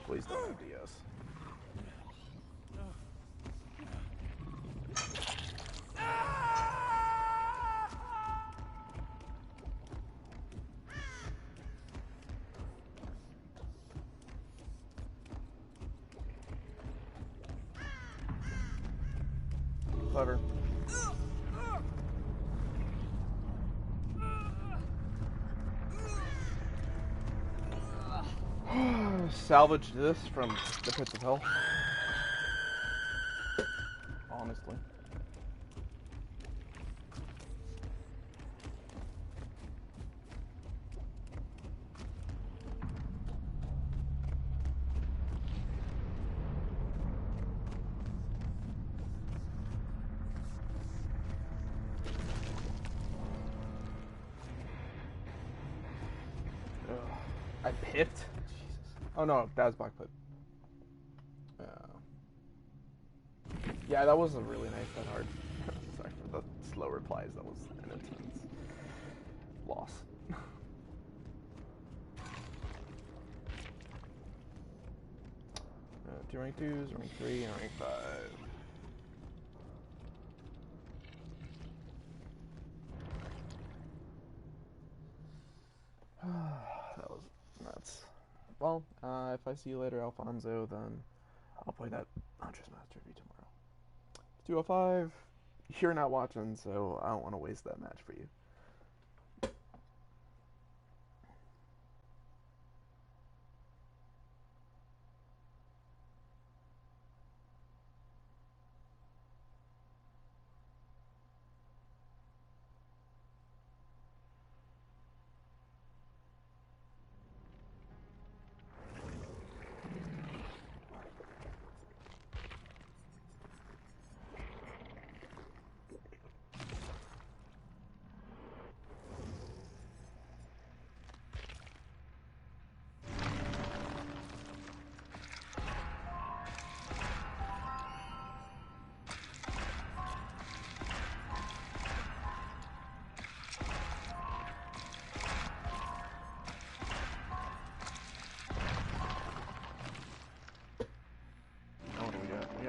Please don't have DS. Clever. Salvage this from the pits of hell. Honestly. I pipped? Jesus. Oh no, that was Black Pip. Yeah, that was a really nice dead hard. Sorry for the slow replies, that was an intense loss. 2 rank 2s, rank 3, and rank 5. That was nuts. Well, if I see you later, Alfonso, then I'll play that Huntress Master of you tomorrow. 205, you're not watching, so I don't want to waste that match for you.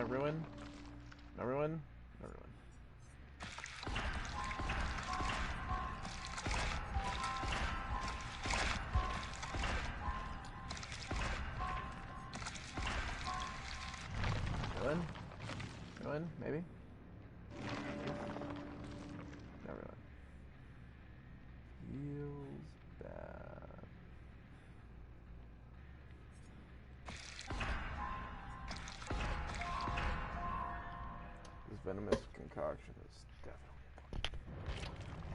Ruin? No ruin? No ruin. Ruin? Ruin? Maybe? No ruin. Feels bad. This venomous concoction is definitely important.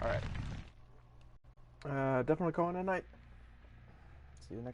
Alright. Definitely calling it a night. See you next time.